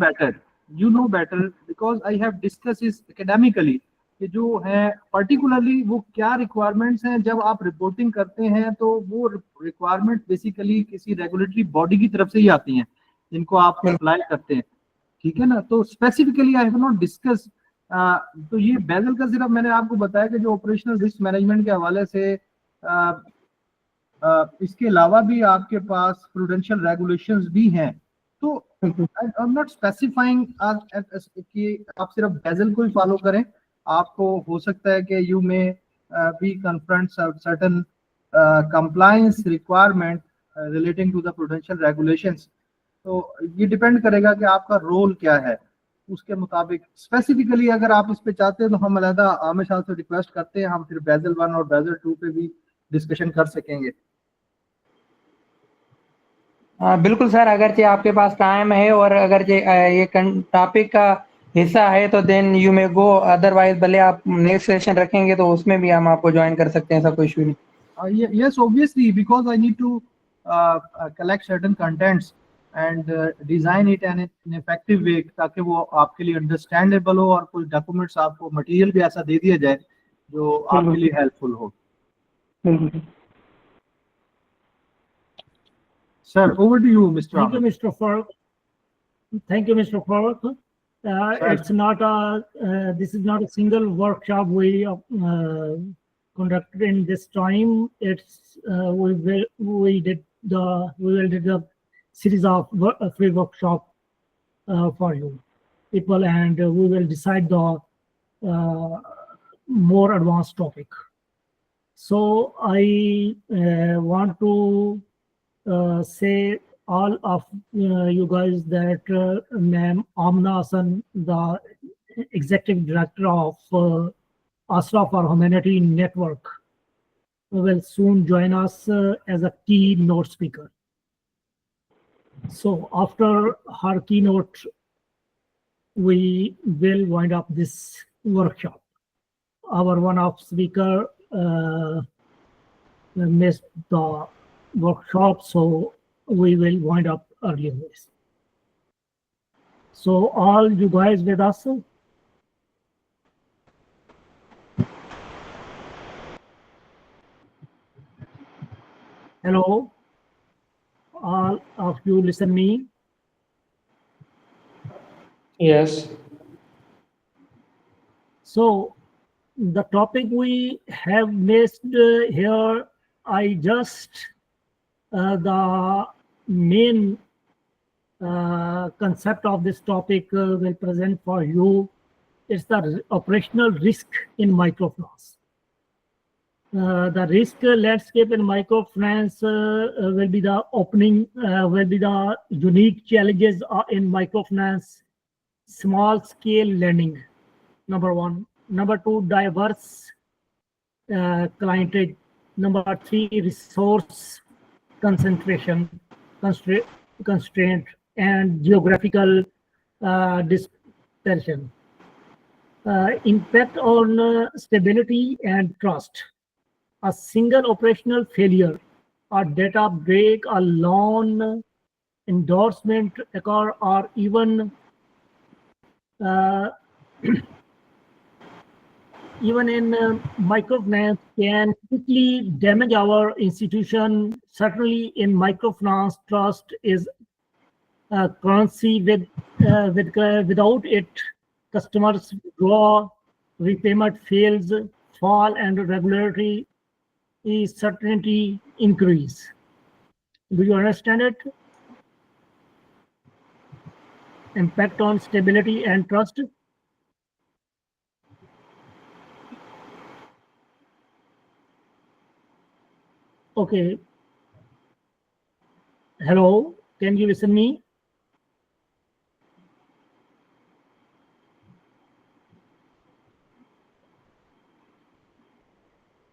better because I have discuss इस एकेडमिकली कि जो है पर्टिकुलरली वो क्या रिक्वायरमेंट्स हैं. जब आप रिपोर्टिंग करते हैं तो वो रिक्वायरमेंट बेसिकली किसी रेगुलेटरी बॉडी की तरफ से ही आती हैं जिनको आप अप्लाई करते हैं, ठीक है ना. तो specifically I have not discuss. तो ये बेजल का सिर्फ मैंने आपको बताया कि जो ऑपरेशनल रिस्क मैनेजमेंट के हवाले से इसके अलावा भी आपके पास प्रूडेंशियल रेगुलेशंस भी हैं. तो आई एम नॉट स्पेसिफाइंग कि आप सिर्फ बेजल को ही फॉलो करें. आपको हो सकता है कि you may be confront certain compliance requirement relating to the prudential regulations. तो ये डिपेंड करेगा कि आपका रोल क्या है, उसके मुताबिक स्पेसिफिकली अगर आप इस पे चाहते हैं तो हम अलहदा आमिर साहब से रिक्वेस्ट करते हैं, हम फिर बेजल 1 और बेजल 2 पे भी डिस्कशन कर सकेंगे. बिल्कुल सर, अगरचे आपके पास टाइम है और अगर ये टॉपिक का हिस्सा है तो then you may go, otherwise भले आप नेक्स्ट सेशन रखेंगे तो उसमें भी हम आपको ज्वाइन कर सकते हैं, ऐसा कोई इशू नहीं. Yes, obviously, because I need to collect certain contents and design it in an effective way ताकि वो आपके लिए अंडरस्टैंडेबल हो और कोई डॉक्यूमेंट्स आपको मटेरियल भी ऐसा दे दिया जाए जो आपके लिए हेल्पफुल हो. Sir, over to you, Mr. Thank you, Mr. Farooq. Thank you, Mr. Farooq. It's not this is not a single workshop we conducted in this time. It's we will did a series of free workshop for you people, and we will decide the more advanced topic. So I want to say all of you guys that Ma'am Amna Hassan, the Executive Director of Asra for Humanity Network, will soon join us as a keynote speaker. So after her keynote, we will wind up this workshop. Our one-off speaker missed the workshop, so we will wind up early in this. So all you guys with us? Hello, all of you listen me? Yes. So the topic we have missed here, I just the main concept of this topic will present for you. It's the operational risk in microfinance. The risk landscape in microfinance will be the unique challenges in microfinance. Small scale lending, number one. Number two, diverse clientage. Number three, resource concentration, constraint, and geographical dispersion. Impact on stability and trust. a single operational failure, a data break, a loan endorsement occur, or even even in microfinance can quickly damage our institution. Certainly in microfinance, trust is a currency without it, customers draw, repayment fails, fall, and regulatory certainty increase. Do you understand it? Impact on stability and trust. Okay. Hello, can you listen me?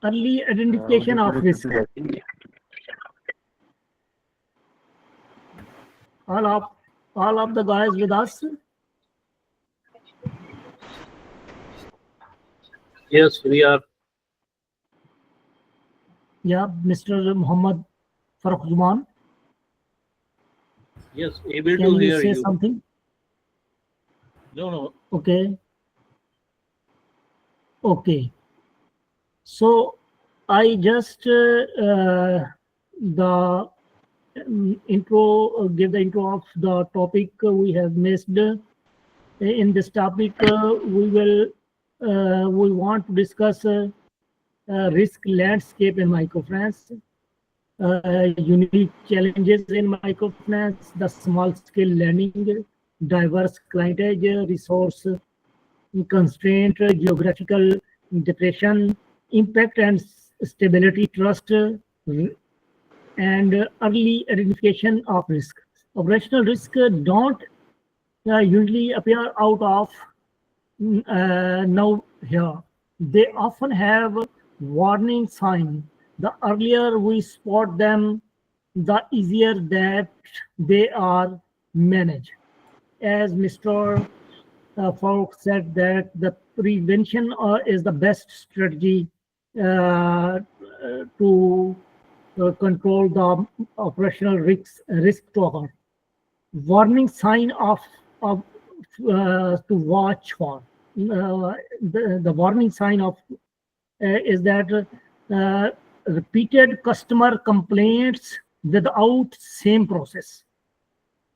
Early identification of risk. All of the guys with us. Yes, we are. Yeah, Mr. Muhammad Farooq Zaman. Yes, able Can to you hear say you. something? No. Okay. Okay. So I just give the intro of the topic we have missed. In this topic, we want to discuss risk landscape in microfinance, unique challenges in microfinance, the small scale lending, diverse clientage, resource constraint, geographical depression, impact and stability, trust, and early identification of risk. Operational risk don't usually appear out of now here. They often have warning sign. The earlier we spot them, the easier that they are managed. As Mr. Falk said, that the prevention is the best strategy to control the operational risk to occur. Warning sign of to watch for. The warning sign of is that repeated customer complaints without same process.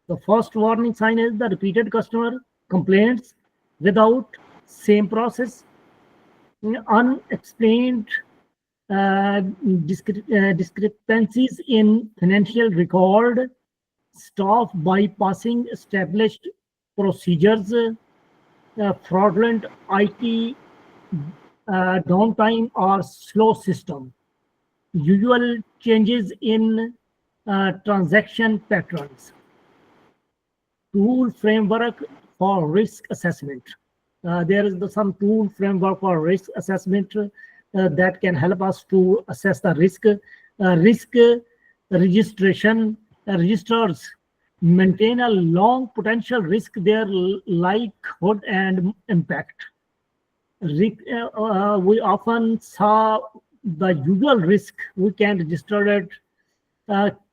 The first warning sign is the repeated customer complaints without same process, unexplained discrepancies in financial record, staff bypassing established procedures, fraudulent IT downtime or slow system, usual changes in transaction patterns, tool framework for risk assessment. There is some tool framework for risk assessment that can help us to assess the risk. Risk registration registers maintain a long potential risk, their likelihood and impact. We often saw the usual risk. We can register it.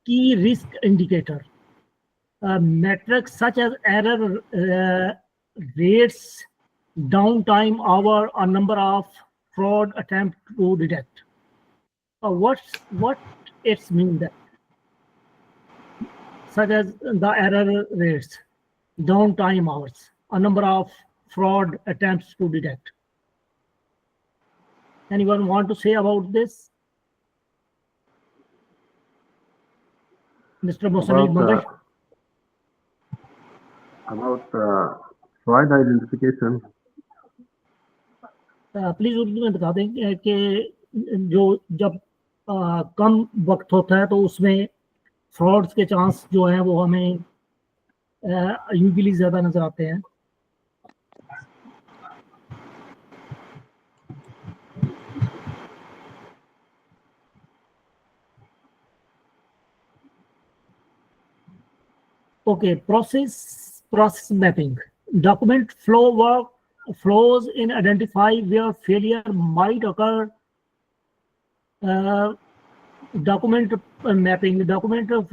Key risk indicator. Metrics such as error rates, downtime hour, or number of fraud attempt to detect. What it means that? Such as the error rates, downtime hours, a number of fraud attempts to detect. Anyone want to say about this? Mr. Mosanid Mangash? About fraud identification. Please Urdu में बता दें कि जो जब कम वक्त होता है तो उसमें फ्रॉड्स के चांस जो हैं वो हमें यूजुअली ज्यादा नजर आते हैं. Okay, process mapping. Document flows in identify where failure might occur document mapping, document of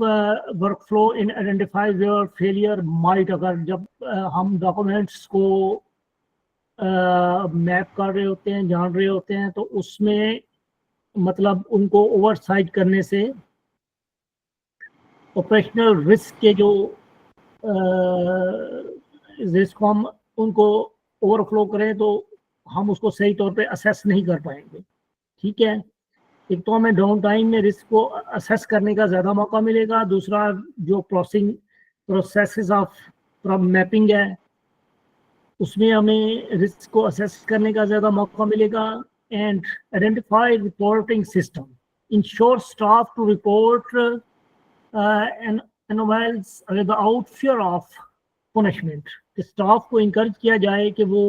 workflow in identifies your failure might अगर जब हम documents को मैप कर रहे होते हैं, जान रहे होते हैं, तो उसमें मतलब उनको ओवरसाइट करने से ऑपरेशनल रिस्क के जो रिस्क को हम उनको ओवरफ्लो करें तो हम उसको सही तौर पे असेस नहीं कर पाएंगे। ठीक है, एक तो हमें डाउन टाइम में रिस्क को असेस करने का ज़्यादा मौका मिलेगा, दूसरा जो प्रोसेसेस ऑफ मैपिंग है उसमें हमें रिस्क को असेस करने का ज़्यादा मौका मिलेगा। And identify reporting system, ensure staff to report anomalies without fear of punishment। Staff को इंकरेज किया जाए कि वो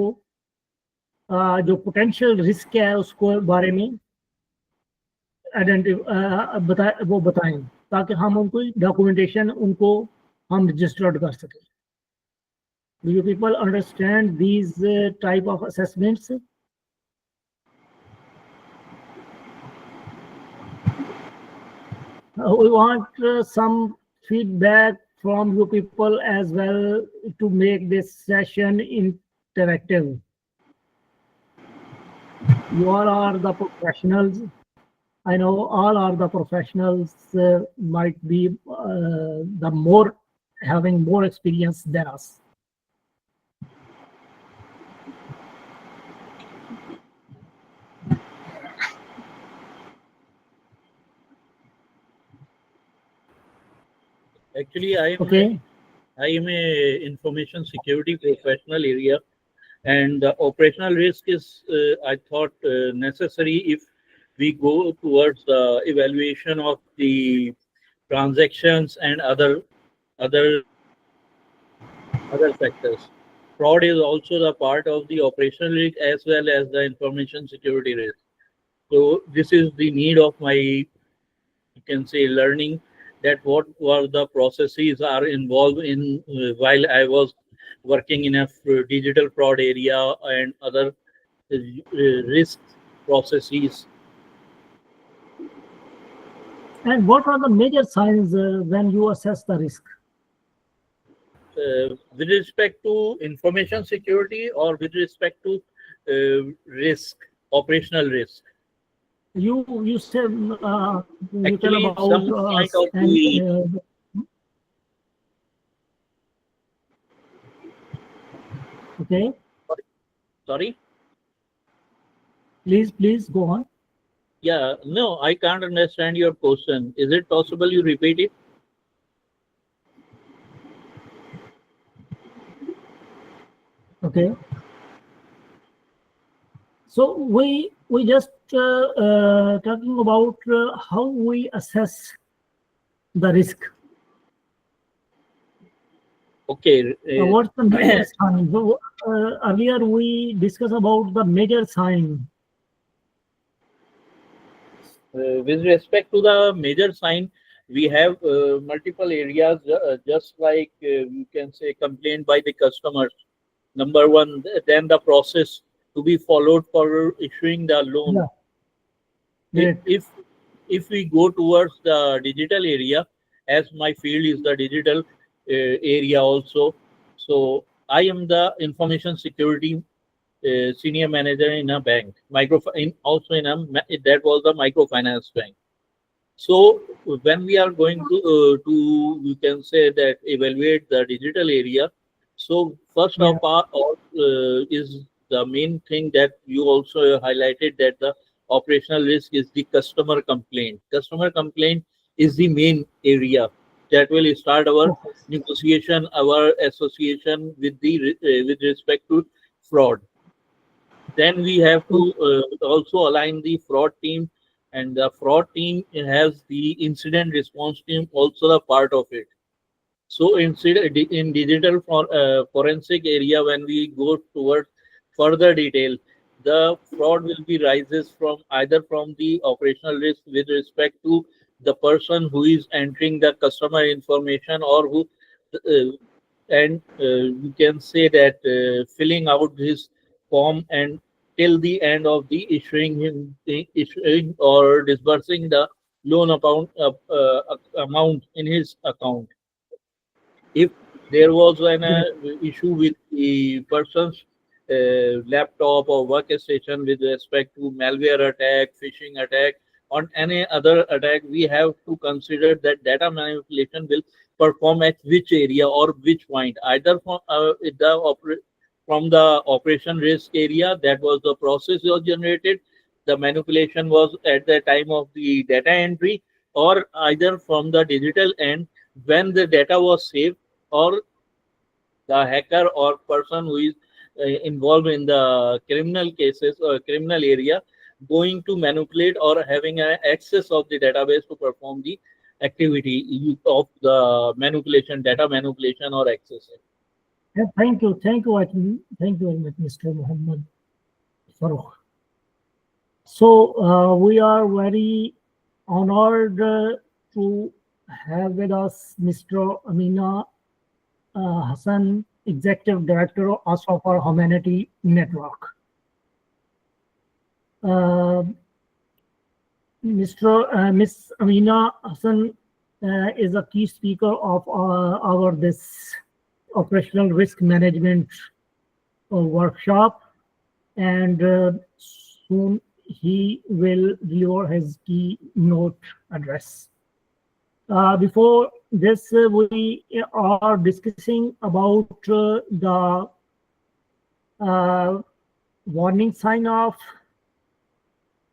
जो पोटेंशियल रिस्क है उसको बारे में वो बताएं ताकि हम उनको डॉक्यूमेंटेशन उनको हम रजिस्टर्ड कर सकें। Do you people understand these type of assessments? We want some feedback from you people as well to make this session interactive. You all are the professionals. I know all are the professionals, might be having more experience than us. Actually, I am a information security professional area, and the operational risk is, I thought, necessary if we go towards the evaluation of the transactions and other factors. Fraud is also the part of the operational risk as well as the information security risk. So this is the need of my, you can say, learning that what were the processes are involved in while I was working in a digital fraud area and other risk processes. And what are the major signs when you assess the risk? With respect to information security or with respect to risk, operational risk? You said you actually tell about okay. Sorry? Please go on. Yeah, no, I can't understand your question. Is it possible you repeat it? Okay. So we just talking about how we assess the risk. Okay. What's the major sign? Earlier we discussed about the major sign. With respect to the major sign, we have multiple areas, just like you can say complaint by the customers. Number one, then the process to be followed for issuing the loan. Yeah. If we go towards the digital area, as my field is the digital area also, so I am the information security senior manager in a bank, also in a that was the microfinance bank. So when we are going to you can say that evaluate the digital area, so first of all is the main thing that you also highlighted, that the operational risk is the customer complaint. Customer complaint is the main area that will start our negotiation, our association with the with respect to fraud. Then we have to also align the fraud team, and the fraud team has the incident response team also a part of it. So in digital forensic area, when we go towards further detail, the fraud will be rises from either from the operational risk with respect to the person who is entering the customer information, or who you can say that filling out his form and till the end of the issuing or disbursing the loan amount in his account. If there was an issue with the person's laptop or workstation with respect to malware attack, phishing attack, or any other attack, we have to consider that data manipulation will perform at which area or which point, either from the operation risk area, that was the process was generated, the manipulation was at the time of the data entry, or either from the digital end when the data was saved, or the hacker or person who is involved in the criminal cases or criminal area going to manipulate or having an access of the database to perform the activity of the manipulation, data manipulation or access it. Thank you. Thank you very much, Mr. Muhammad Farooq. So we are very honored to have with us Mr. Amina Hassan, Executive Director also for Humanity Network. Miss Amina Hassan is a key speaker of this operational risk management workshop, and soon he will deliver his keynote address. Before this, we are discussing about the warning sign of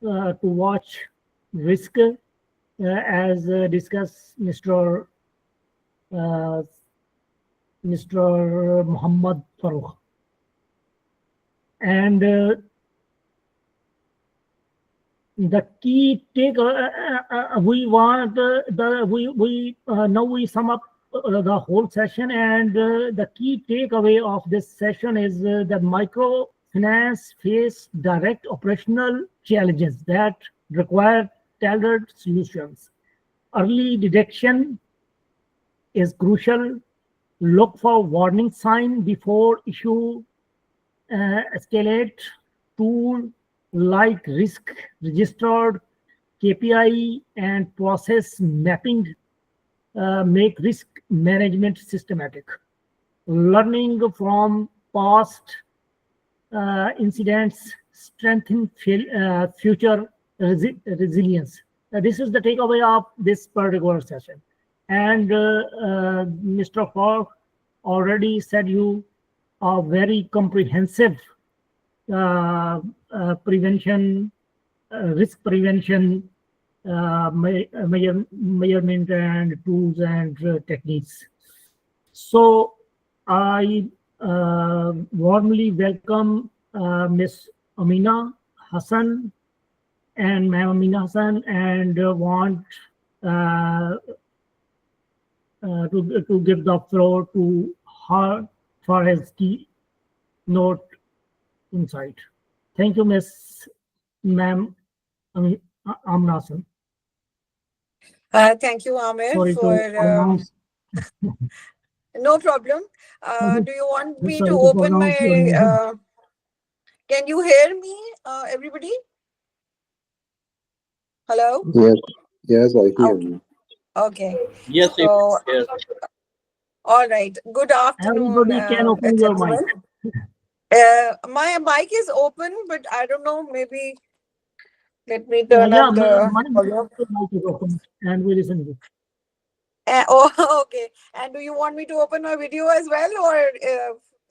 to watch risk, as discussed Mr. Muhammad Farooq. And the key take we want now we sum up the whole session, and the key takeaway of this session is that microfinance face direct operational challenges that require tailored solutions. Early detection is crucial. Look for warning sign before issue escalate. Tool like risk registered, KPI, and process mapping make risk management systematic. Learning from past incidents strengthen future resilience. This is the takeaway of this particular session. And Mr. Farooq already said you are very comprehensive prevention, risk prevention, measurement and tools and techniques. So I warmly welcome Ms. Amina Hassan and Ma'am Amina Hassan, and want to give the floor to her for his keynote insight. Thank you, Ma'am Amina Hassan. Thank you, Amir, Sorry for to announce. no problem. Do you want me Sorry to to open pronounce your my name. can you hear me, everybody? Hello? Yes, I hear Okay. you. Okay. Yes, So, yes. all right. Good afternoon, Everybody can open your mic. gentlemen. My mic is open, but I don't know, maybe let me turn up the volume. Mic is open and we listen to you. Oh, okay. And do you want me to open my video as well, or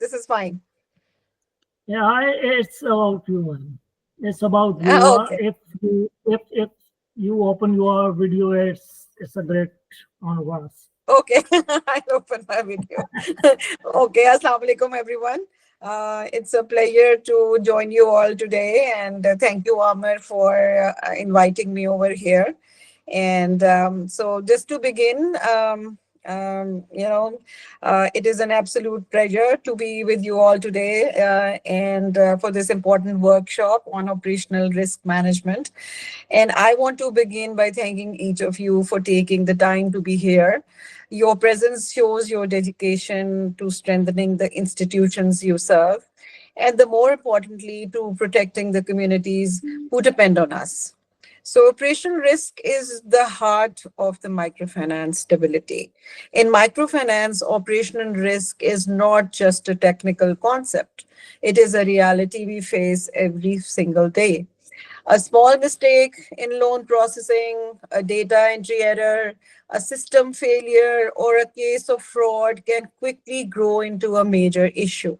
this is fine? Yeah, it's about you, man. It's about you. Okay. If you open your video, it's a great honor for us. Okay, I'll open my video. Okay, Assalamu alaikum, everyone. It's a pleasure to join you all today, and thank you, Amir, for inviting me over here. And so just to begin, it is an absolute pleasure to be with you all today and for this important workshop on operational risk management. And I want to begin by thanking each of you for taking the time to be here. Your presence shows your dedication to strengthening the institutions you serve. and the more importantly, to protecting the communities who depend on us. So operational risk is the heart of the microfinance stability. In microfinance, operational risk is not just a technical concept. It is a reality we face every single day. A small mistake in loan processing, a data entry error, a system failure, or a case of fraud can quickly grow into a major issue.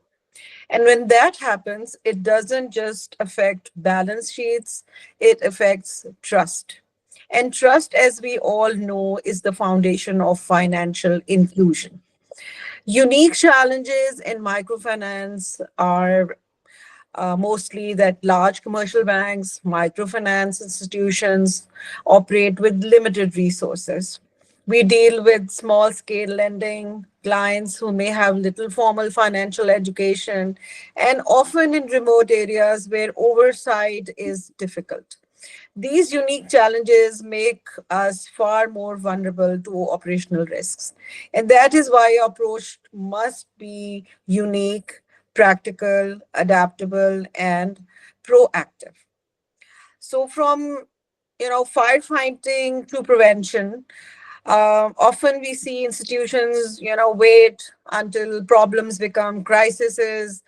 And when that happens, it doesn't just affect balance sheets, it affects trust. And trust, as we all know, is the foundation of financial inclusion. Unique challenges in microfinance are mostly that large commercial banks, microfinance institutions operate with limited resources. We deal with small scale lending, clients who may have little formal financial education, and often in remote areas where oversight is difficult. These unique challenges make us far more vulnerable to operational risks. And that is why our approach must be unique, practical, adaptable, and proactive. So from firefighting to prevention, often we see institutions wait until problems become crises,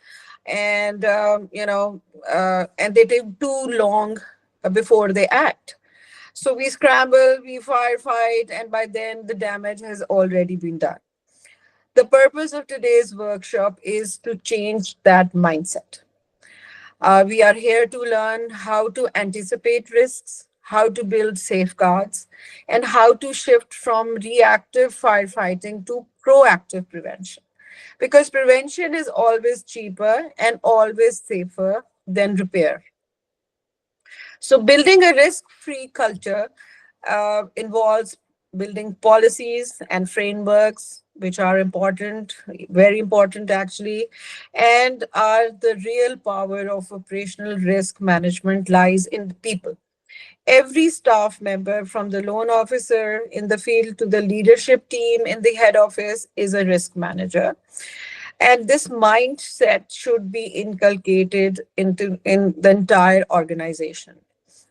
and and they take too long before they act. So we scramble, we firefight, and by then the damage has already been done. The purpose of today's workshop is to change that mindset. We are here to learn how to anticipate risks, how to build safeguards, and how to shift from reactive firefighting to proactive prevention. Because prevention is always cheaper and always safer than repair. So, building a risk free culture involves building policies and frameworks, which are important, very important actually, and are the real power of operational risk management lies in the people. Every staff member, from the loan officer in the field to the leadership team in the head office, is a risk manager. And this mindset should be inculcated in the entire organization.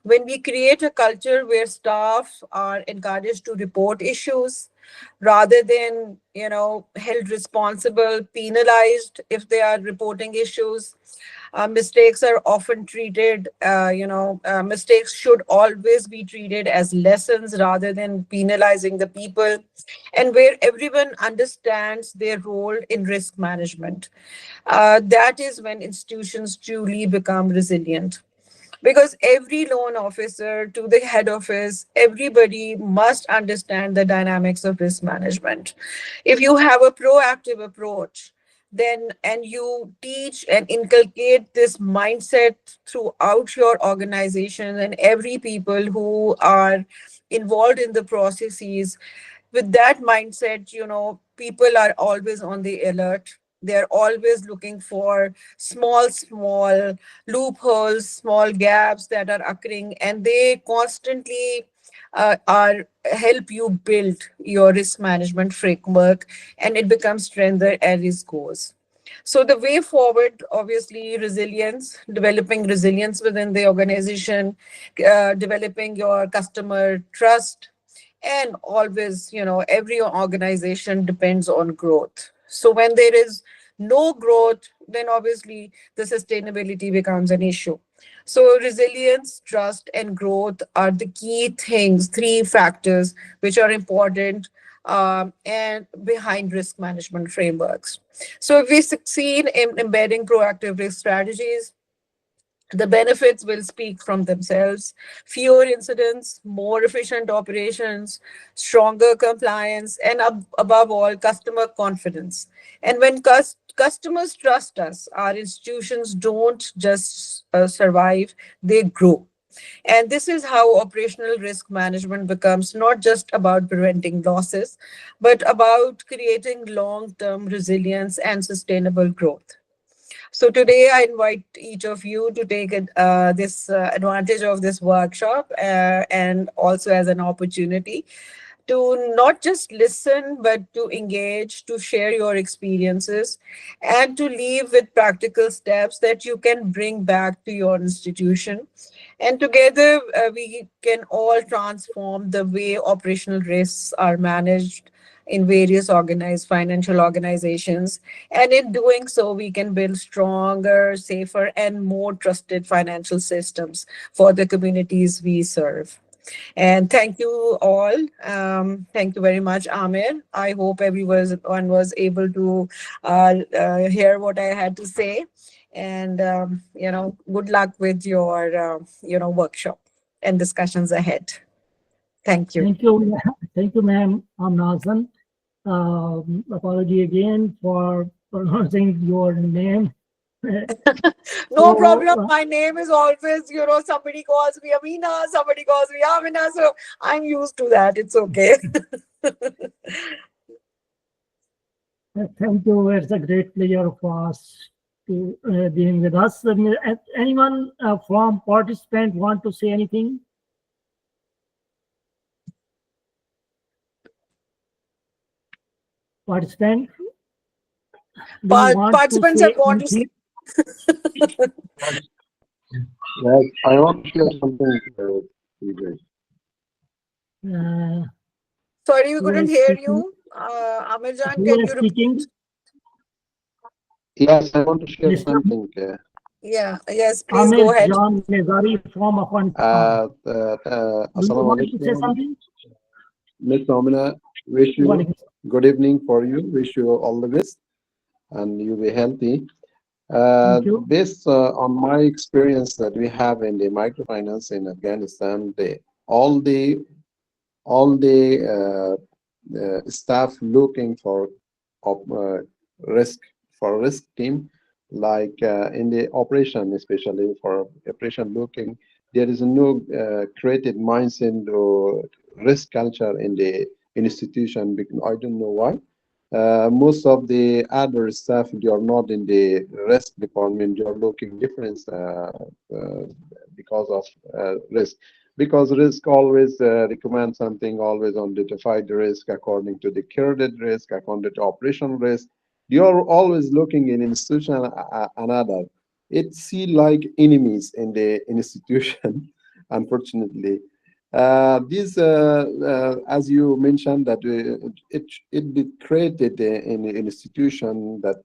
When we create a culture where staff are encouraged to report issues rather than held responsible, penalized if they are reporting issues, mistakes are often treated, mistakes should always be treated as lessons rather than penalizing the people, and where everyone understands their role in risk management. That is when institutions truly become resilient. Because every loan officer to the head office, everybody must understand the dynamics of risk management. If you have a proactive approach, then and you teach and inculcate this mindset throughout your organization and every people who are involved in the processes, with that mindset, people are always on the alert. They're always looking for small loopholes, small gaps that are occurring, and they constantly are help you build your risk management framework, and it becomes stronger as it goes. So the way forward, obviously, resilience, developing resilience within the organization, developing your customer trust, and always, every organization depends on growth. So when there is no growth, then obviously the sustainability becomes an issue. So resilience, trust, and growth are the key things, three factors which are important and behind risk management frameworks. So if we succeed in embedding proactive risk strategies, the benefits will speak from themselves. Fewer incidents, more efficient operations, stronger compliance, and above all, customer confidence. And when customers trust us, our institutions don't just survive, they grow. And this is how operational risk management becomes not just about preventing losses, but about creating long-term resilience and sustainable growth. So today I invite each of you to take this advantage of this workshop and also as an opportunity to not just listen, but to engage, to share your experiences, and to leave with practical steps that you can bring back to your institution. And together, we can all transform the way operational risks are managed in various organized financial organizations. And in doing so, we can build stronger, safer, and more trusted financial systems for the communities we serve. And thank you all. Thank you very much, Amir. I hope everyone was able to hear what I had to say. And, good luck with your, workshop and discussions ahead. Thank you. Thank you. Thank you, ma'am. I'm Nazan. Apology again for pronouncing your name. No problem. My name is always, somebody calls me Amina, somebody calls me Amina. So I'm used to that. It's okay. Thank you. It's a great pleasure for us to being with us. Anyone from participant want to say anything? Participant? Participants have gone to sleep. Yes, I want to share something with you guys. Sorry, we couldn't hear you. Amirjan, can you repeat? Yes, I want to share something. Yeah, yes, please go ahead. John Nezari from Afghanistan. Assalamu Want to say alaikum. something? Miss Nomina, wish you good evening for you. Wish you all the best and you be healthy. Thank you. Based on my experience that we have in the microfinance in Afghanistan, all the staff looking for risk team, like in the operation, especially for operation looking, there is no created mindset or risk culture in the institution. I don't know why. Most of the other staff, they are not in the risk department. They are looking different because of risk. Because risk always recommends something, always identify the risk according to the credit risk, according to operational risk. You are always looking in institution another. It see like enemies in the institution, unfortunately. This, as you mentioned, that it be created in an institution that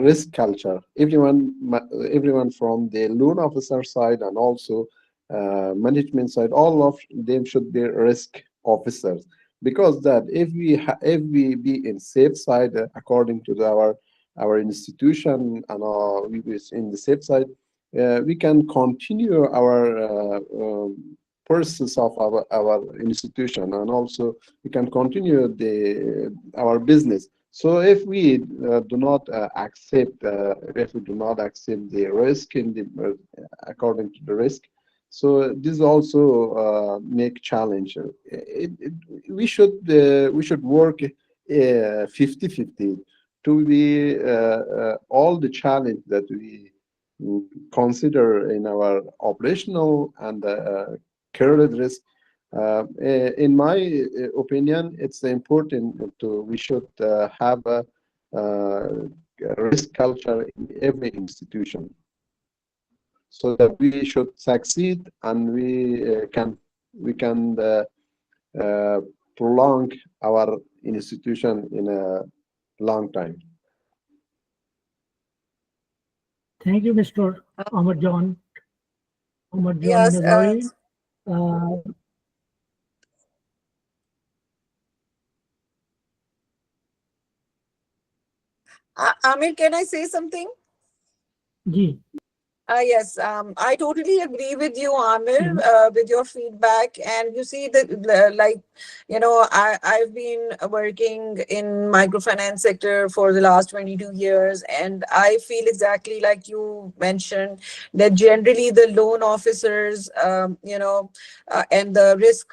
risk culture. Everyone from the loan officer side and also management side, all of them should be risk officers, because that if we be in safe side according to our institution and we be in the safe side, we can continue our process of our institution, and also we can continue our business. So if we do not accept the risk in the according to the risk, so this also make challenge. We should work 50-50 to be all the challenge that we consider in our operational and credit risk. In my opinion, it's important we should have a risk culture in every institution, so that we should succeed and we can prolong our institution in a long time. Thank you, Mr. Amar John. Yes, Nazari. Amir, can I say something? Ji. Yes, I totally agree with you, Amir, with your feedback. And you see that, I've been working in microfinance sector for the last 22 years, and I feel exactly like you mentioned that generally the loan officers, and the risk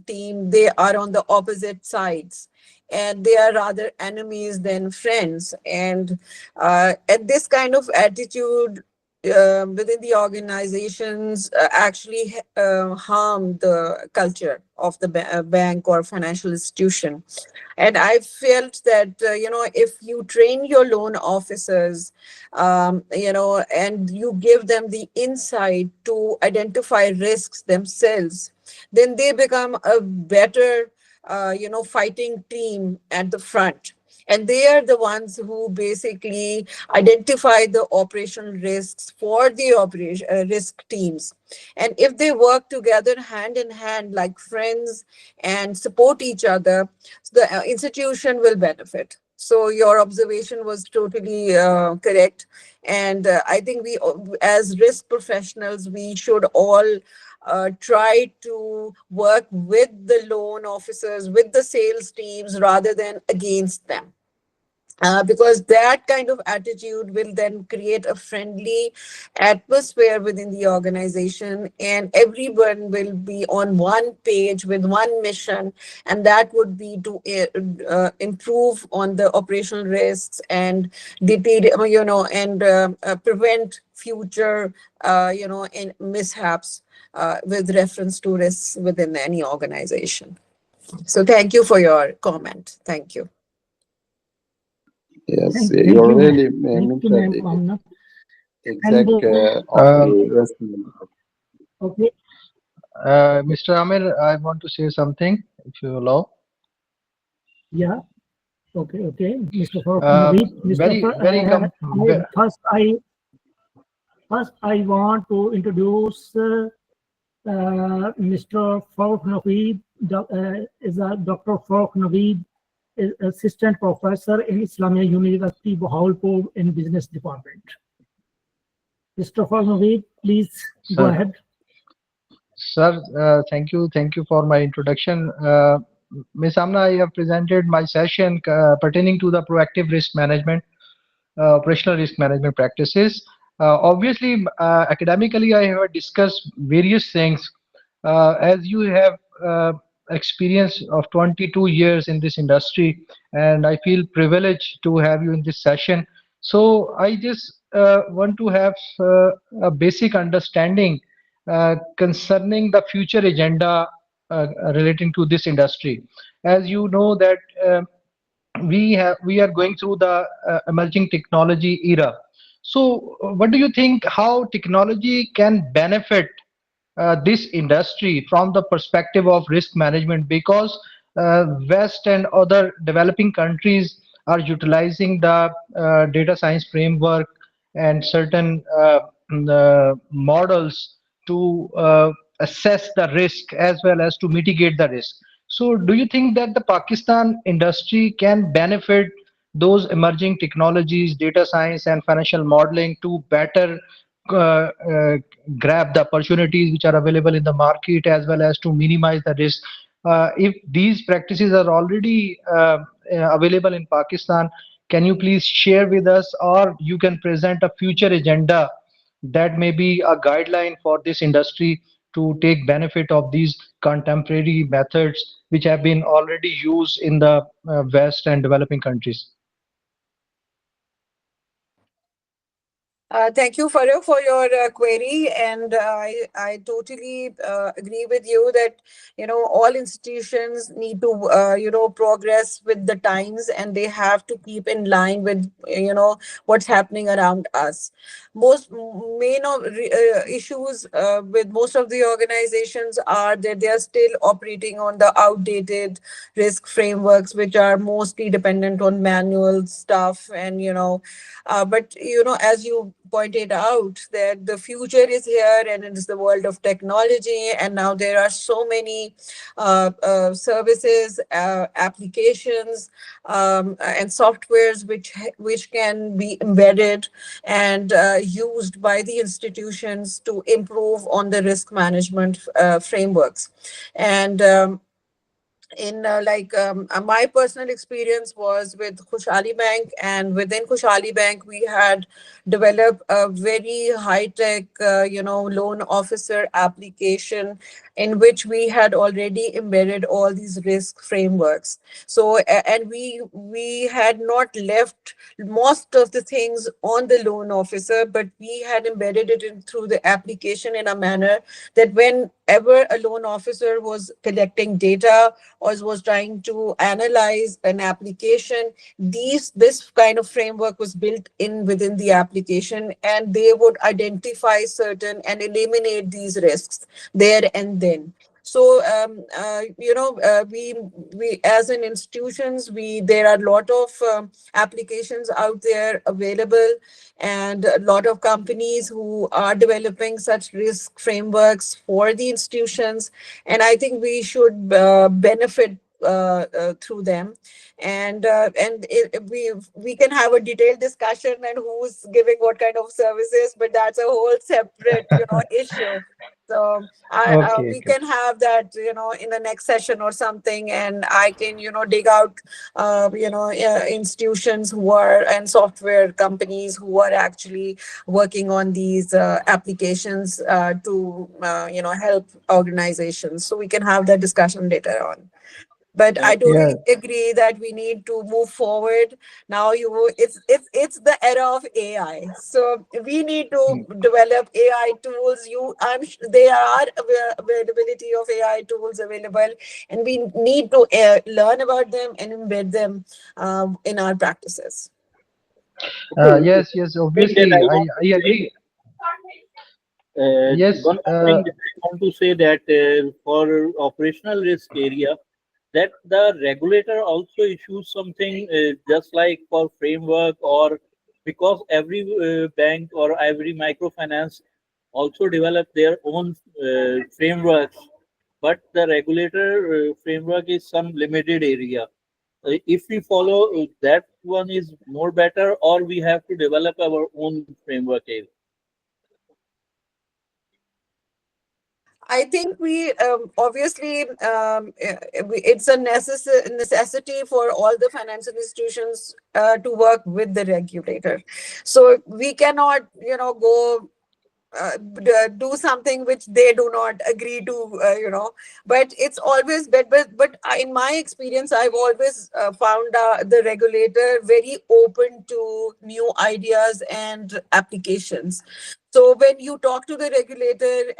team, they are on the opposite sides, and they are rather enemies than friends. And this kind of attitude within the organizations actually harm the culture of the bank or financial institution. And I felt that, if you train your loan officers, and you give them the insight to identify risks themselves, then they become a better, fighting team at the front. And they are the ones who basically identify the operational risks for the risk teams. And if they work together hand in hand like friends and support each other, the institution will benefit. So your observation was totally correct. And I think we, as risk professionals, we should all try to work with the loan officers, with the sales teams, rather than against them. Because that kind of attitude will then create a friendly atmosphere within the organization, and everyone will be on one page with one mission, and that would be to improve on the operational risks and prevent future mishaps with reference to risks within any organization. So thank you for your comment. Thank you. Yes, Thank you're you, ma'am. really Thank you, ma'am, Amna. exact And, of the risk management. Okay. Mr. Amir, I want to say something, if you allow. Yeah. Okay. Mr. Farooq Uh, Naveed. very, Mr. very com- ve- First, I want to introduce Mr. Farooq Naveed. Is a Dr. Farooq Naveed, is assistant professor in Islamia University, Bahawalpur, in business department. Mr. Farooq Naveed, please go Sir. ahead. Sir, thank you for my introduction. Ms. Amna, I have presented my session pertaining to the proactive risk management, operational risk management practices. Obviously, academically, I have discussed various things. As you have experience of 22 years in this industry, and I feel privileged to have you in this session. So I just want to have a basic understanding concerning the future agenda relating to this industry. As you know that we are going through the emerging technology era. So what do you think, how technology can benefit this industry from the perspective of risk management? Because West and other developing countries are utilizing the data science framework and certain models to assess the risk as well as to mitigate the risk. So do you think that the Pakistan industry can benefit those emerging technologies, data science and financial modeling, to better grab the opportunities which are available in the market as well as to minimize the risk? If these practices are already available in Pakistan, can you please share with us, or you can present a future agenda that may be a guideline for this industry to take benefit of these contemporary methods which have been already used in the West and developing countries? Thank you, Farooq, for your query, and I totally agree with you that all institutions need to progress with the times, and they have to keep in line with what's happening around us. Most main of issues with most of the organizations are that they are still operating on the outdated risk frameworks, which are mostly dependent on manual stuff, and but as you pointed out, that the future is here and it is the world of technology, and now there are so many services, applications, and softwares which can be embedded and used by the institutions to improve on the risk management frameworks. And in my personal experience was with Khushali Bank, and within Khushali Bank we had developed a very high-tech loan officer application in which we had already embedded all these risk frameworks. So, and we had not left most of the things on the loan officer, but we had embedded it in through the application in a manner that whenever a loan officer was collecting data or was trying to analyze an application, this kind of framework was built in within the application, and they would identify certain and eliminate these risks there and then. So we as in institutions, there are a lot of applications out there available, and a lot of companies who are developing such risk frameworks for the institutions, and I think we should benefit through them. And we can have a detailed discussion and who's giving what kind of services, but that's a whole separate issue. So Okay, we okay. can have that in the next session or something, and I can dig out institutions who are, and software companies who are actually working on these applications to help organizations, so we can have that discussion later on. But I Yeah, totally agree that we need to move forward. Now it's the era of AI, so we need to develop AI tools. There are availability of AI tools available, and we need to learn about them and embed them in our practices. yes, That obviously, I I want to say, agree. Yes, one more thing that I want to say, that for operational risk area, that the regulator also issues something just like for framework, or because every bank or every microfinance also develop their own frameworks, but the regulator framework is some limited area. If we follow that one is more better, or we have to develop our own framework area. I think we obviously it's a necessity for all the financial institutions to work with the regulator. So we cannot, go do something which they do not agree to, but it's always but in my experience, I've always found the regulator very open to new ideas and applications. So when you talk to the regulator,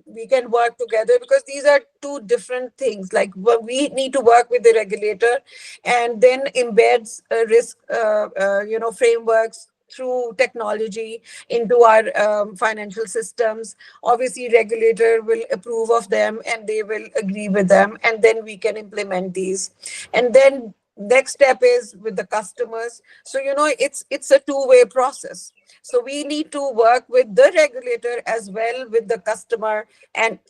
we can work together, because these are two different things. Like, we need to work with the regulator and then embeds risk frameworks through technology into our financial systems. Obviously, regulator will approve of them and they will agree with them, and then we can implement these. And then next step is with the customers. So it's a two-way process. So we need to work with the regulator as well with the customer, and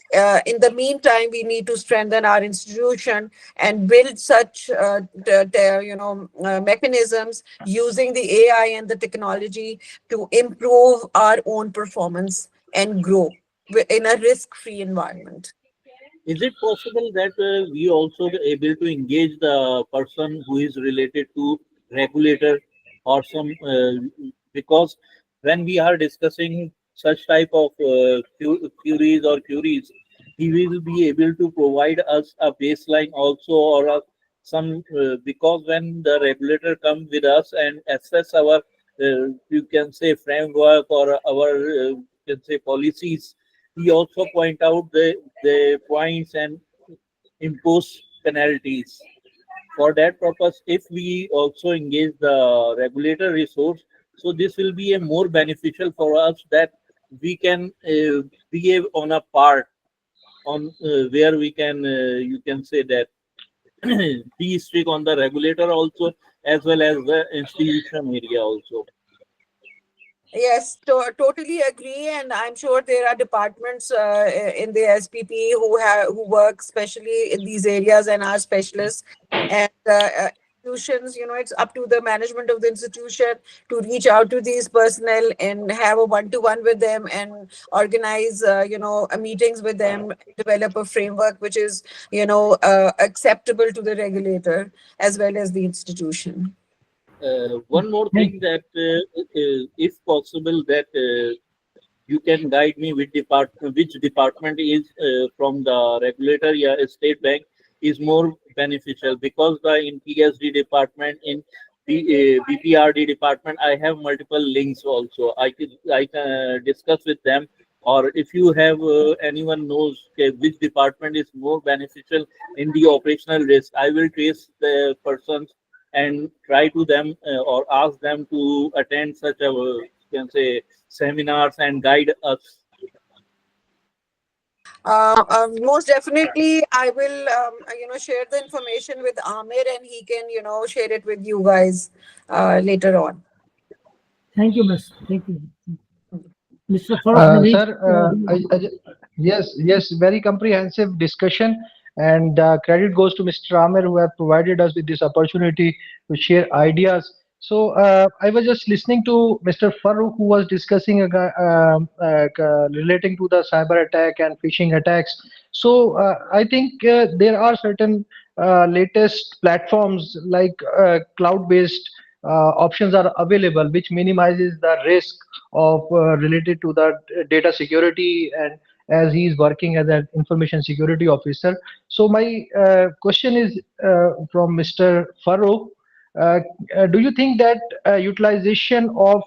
in the meantime, we need to strengthen our institution and build such mechanisms using the AI and the technology to improve our own performance and grow in a risk-free environment. Is it possible that we also be able to engage the person who is related to regulator, or some because when we are discussing such type of queries, he will be able to provide us a baseline also, or some because when the regulator comes with us and assess our you can say framework, or our you can say policies, he also point out the points and impose penalties. For that purpose, if we also engage the regulator resource, so this will be a more beneficial for us, that we can behave on a part on where we can you can say that be strict on the regulator also, as well as the institution area also. Yes, totally agree, and I'm sure there are departments in the SPP who work especially in these areas and are specialists. And institutions, it's up to the management of the institution to reach out to these personnel and have a one-to-one with them and organize, meetings with them, develop a framework which is, acceptable to the regulator as well as the institution. One more thing, that if possible, that you can guide me which department is from the regulator, yeah, state bank is more beneficial, because in PSD department, in BPRD department, I have multiple links also. I can discuss with them, or if you have anyone knows which department is more beneficial in the operational risk, I will trace the persons and try to them or ask them to attend such a you can say seminars and guide us. Most definitely, I will, share the information with Amir, and he can, share it with you guys later on. Thank you, Miss. Thank you. Mr. Farooq Naveed, Sir, yes, very comprehensive discussion, and credit goes to Mr. Amir, who have provided us with this opportunity to share ideas. So I was just listening to Mr. Farooq, who was discussing relating to the cyber attack and phishing attacks. So I think there are certain latest platforms like cloud-based options are available, which minimizes the risk of related to the data security, and as he is working as an information security officer. So my question is from Mr. Farooq. Do you think that utilization of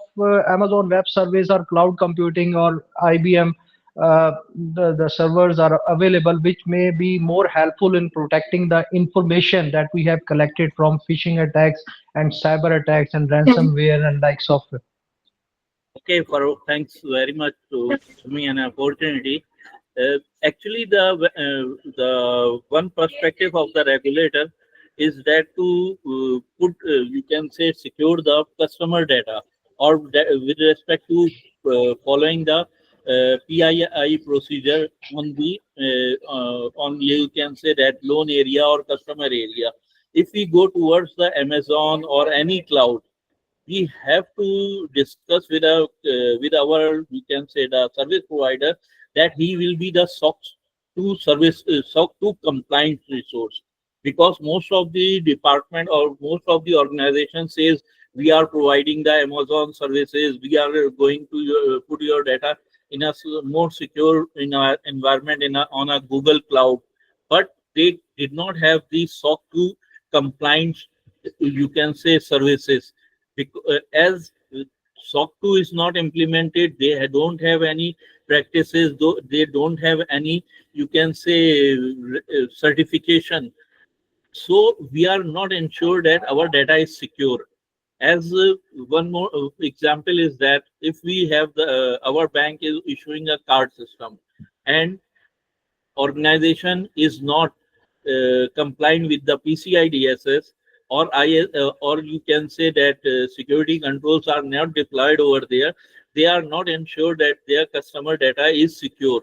Amazon Web Service or cloud computing or IBM, the servers are available, which may be more helpful in protecting the information that we have collected from phishing attacks and cyber attacks and ransomware and like software? Okay, Farooq, thanks very much to me an opportunity. Actually, the one perspective of the regulator is that to put, you can say, secure the customer data, or with respect to following the PII procedure on the on, you can say, that loan area or customer area. If we go towards the Amazon or any cloud, we have to discuss with our, we can say, the service provider, that he will be the SOC 2 service, SOC 2 compliant resource, because most of the department or most of the organization says we are providing the Amazon services, we are going to put your data in a more secure in our environment on a Google Cloud, but they did not have the SOC 2 compliant, you can say, services. As SOC 2 is not implemented, they don't have any practices, though they don't have any, you can say, certification. So we are not ensured that our data is secure. As one more example is that if we have our bank is issuing a card system, and organization is not complying with the PCI DSS, or you can say that security controls are not deployed over there, they are not ensured that their customer data is secure,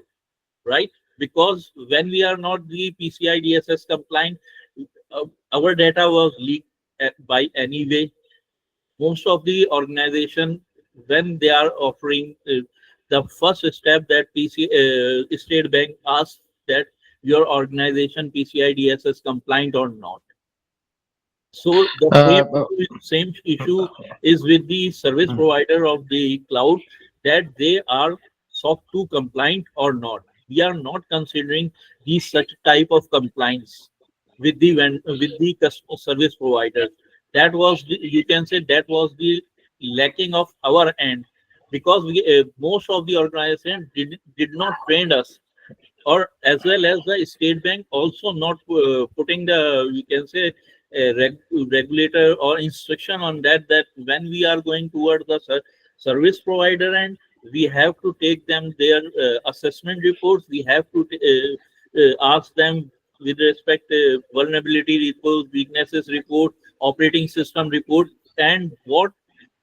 right? Because when we are not the PCI DSS compliant, our data was leaked by any way. Most of the organization, when they are offering the first step, that State Bank asks that your organization PCI DSS compliant or not. So the same issue is with the service provider of the cloud, that they are SOC 2 compliant or not. We are not considering these such type of compliance with the service provider. That was you can say that was the lacking of our end, because most of the organization did not train us, or as well as the State Bank also not putting the, you can say, regulator or instruction on that when we are going towards the service provider, and we have to take them their assessment reports, we have to ask them with respect vulnerability report, weaknesses report, operating system report, and what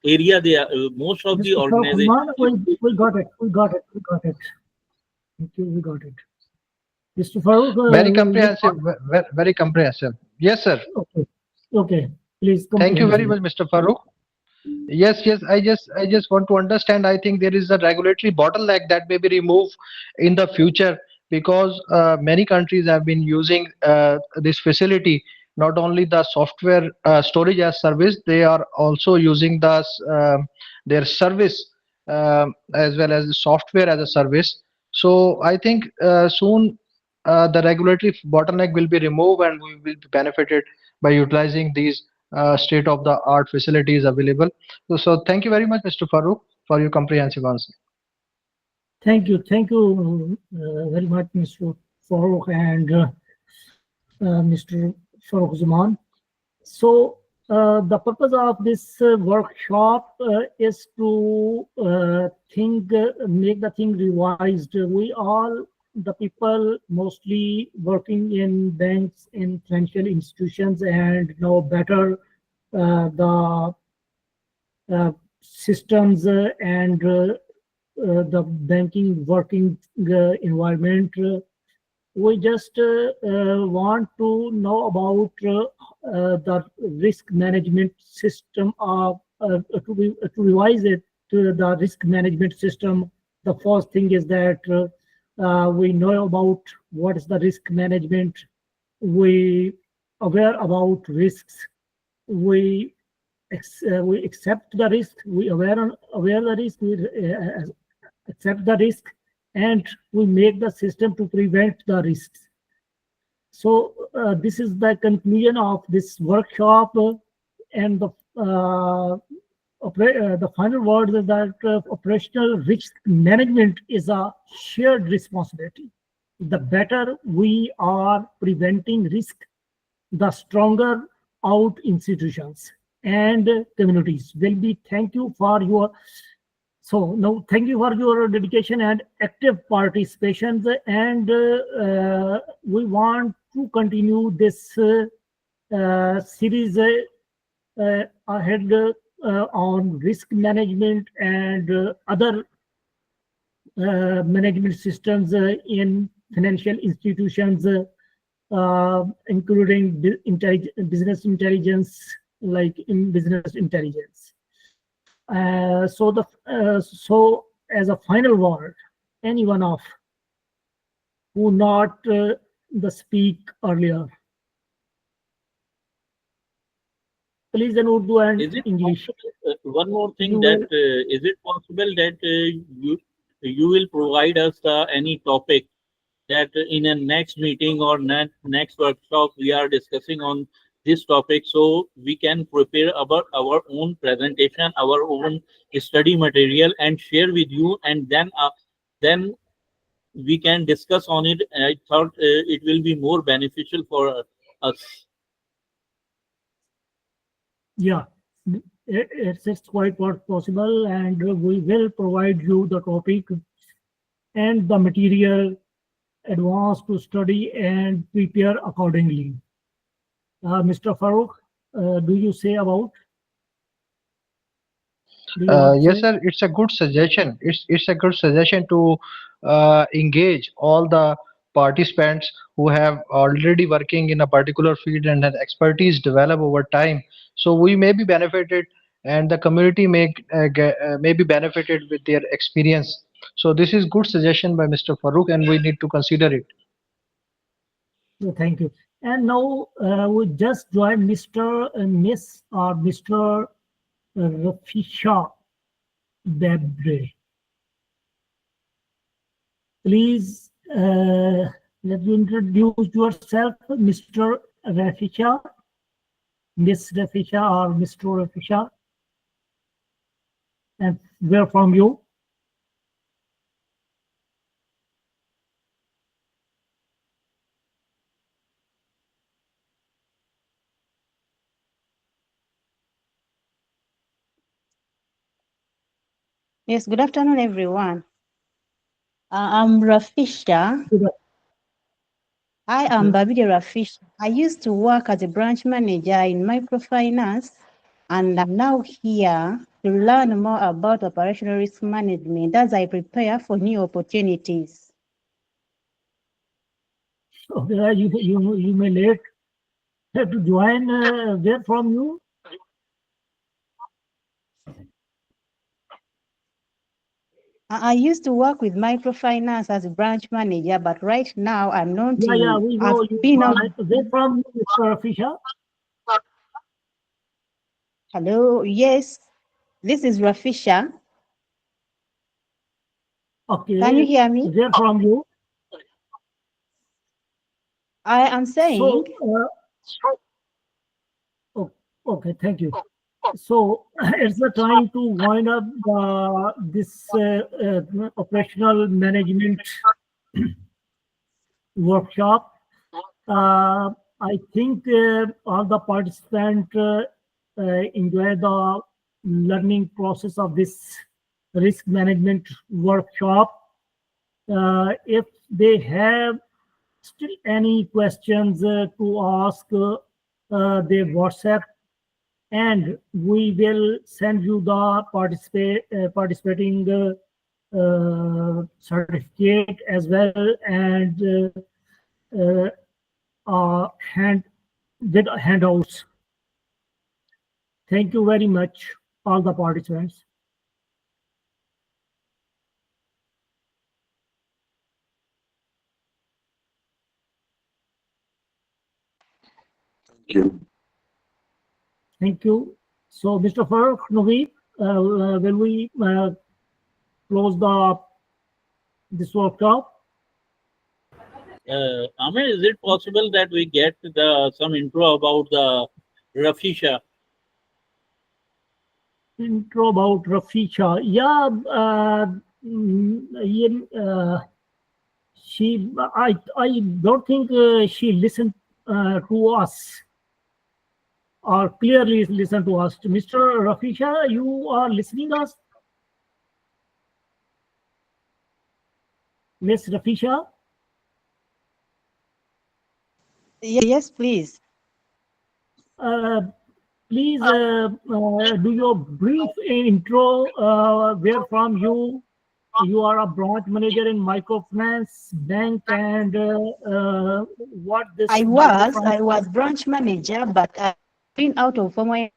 area they are. Most of the organizations. We got it. Thank you. We got it. Mr. Farooq. Very comprehensive. Very comprehensive. Yes, sir. Okay. Please. Thank you very much, Mr. Farooq. Yes. I just want to understand. I think there is a regulatory bottleneck that may be removed in the future, because many countries have been using this facility. Not only the software storage as service, they are also using their service as well as the software as a service. So I think soon the regulatory bottleneck will be removed and we will be benefited by utilizing these state-of-the-art facilities available. So thank you very much, Mr. Farooq, for your comprehensive answer. Thank you very much, Mr. Farooq and Mr. Farooq Zaman. So the purpose of this workshop is to make the thing revised. We all, the people mostly working in banks, in financial institutions, and know better the systems and the banking working environment. We just want to know about the risk management system of to revise it to the risk management system. The first thing is that we know about what is the risk management. We aware about risks. We accept the risk. We aware the risk. We accept the risk, and we make the system to prevent the risks. So this is the conclusion of this workshop, and the final word is that operational risk management is a shared responsibility. The better we are preventing risk, the stronger our institutions and communities will be. Thank you for your dedication and active participation, and we want to continue this series ahead on risk management and other management systems in financial institutions, including business intelligence, like in business intelligence. So as a final word, anyone of who not the speak earlier, please in Urdu and English. One more thing, that is it possible that you will provide us any topic that in a next meeting or next workshop we are discussing on this topic, so we can prepare about our own presentation, our own study material, and share with you, and then we can discuss on it. I thought it will be more beneficial for us. Yeah, it's quite possible, and we will provide you the topic and the material advance to study and prepare accordingly. Mr. Farooq, do you say about? Yes, sir. It's a good suggestion. It's a good suggestion to engage all the participants who have already working in a particular field and have expertise developed over time. So we may be benefited, and the community may be benefited with their experience. So this is good suggestion by Mr. Farooq, and we need to consider it. Thank you. And now we just joined Mr. and Miss or Mr. Rafisha Bebre. Please let you introduce yourself, Mr. Rafisha, Miss Rafisha or Mr. Rafisha, and where from you? Yes, good afternoon, everyone. I'm Rafisha. I am Babide Rafisha. I used to work as a branch manager in microfinance, and I'm now here to learn more about operational risk management as I prepare for new opportunities. Okay, you may late have to join. Where from you? I used to work with microfinance as a branch manager, but right now I'm not. Yeah, we know you. Where from you, Mr. Rafisha? Hello, yes, this is Rafisha. Okay. Can you hear me? Where from you? I am saying, Okay, thank you. So it's the time to wind up this operational management workshop. I think all the participants enjoy the learning process of this risk management workshop. If they have still any questions to ask, they WhatsApp, and we will send you the participating certificate as well, and with handouts. Thank you very much, all the participants. Thank you. Thank you. So, Mr. Farooq Naveed, will we close this workshop? Amir, is it possible that we get some intro about the Rafisha? Intro about Rafisha. Yeah, I don't think she listened to us, or clearly listen to us. Mr. Rafisha, you are listening us? Miss Rafisha? yes, please. Please do your brief intro. Where from you? You are a branch manager in microfinance bank, and what this? I was branch manager, but I've been out of formal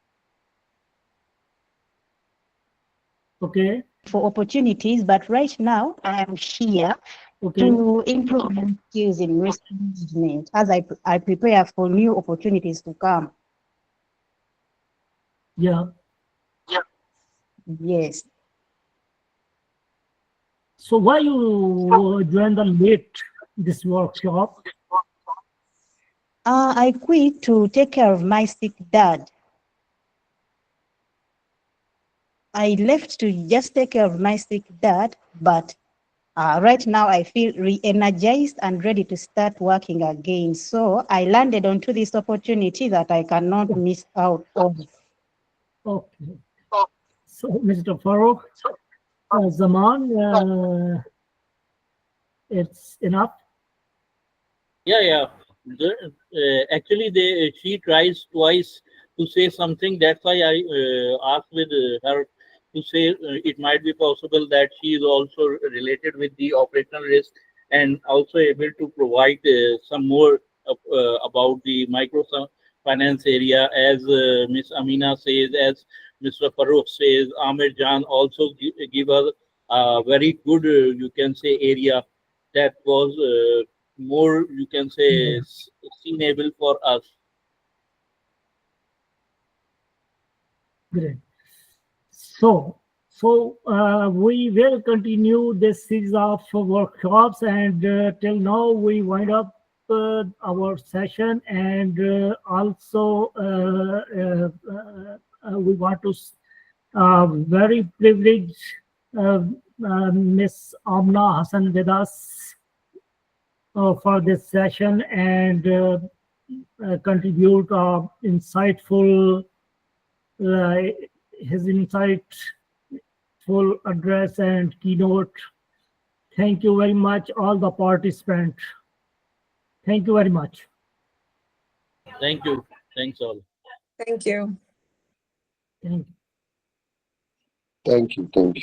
Okay. for opportunities. But right now, I am here Okay. to improve my skills in risk management as I prepare for new opportunities to come. Yeah. Yes. So why you joined the late this workshop? I quit to take care of my sick dad. I left to just take care of my sick dad, but right now I feel re-energized and ready to start working again. So I landed onto this opportunity that I cannot miss out on. Okay. So, Mr. Farooq, Zaman, it's enough. Yeah. Actually, she tries twice to say something. That's why I asked with her to say it might be possible that she is also related with the operational risk and also able to provide some more about the microfinance area, as Ms. Amina says, as Mr. Farooq says. Amir Jan also give us a very good, you can say, area that was more, you can say, sustainable for us. Great. So we will continue this series of workshops, and till now we wind up our session, and also we want to very privileged Miss Amna Hassan with us for this session, and contribute insightful his insightful address and keynote. Thank you very much, all the participants. Thank you very much. Thank you. Thanks all. Thank you. Thank you. Thank you.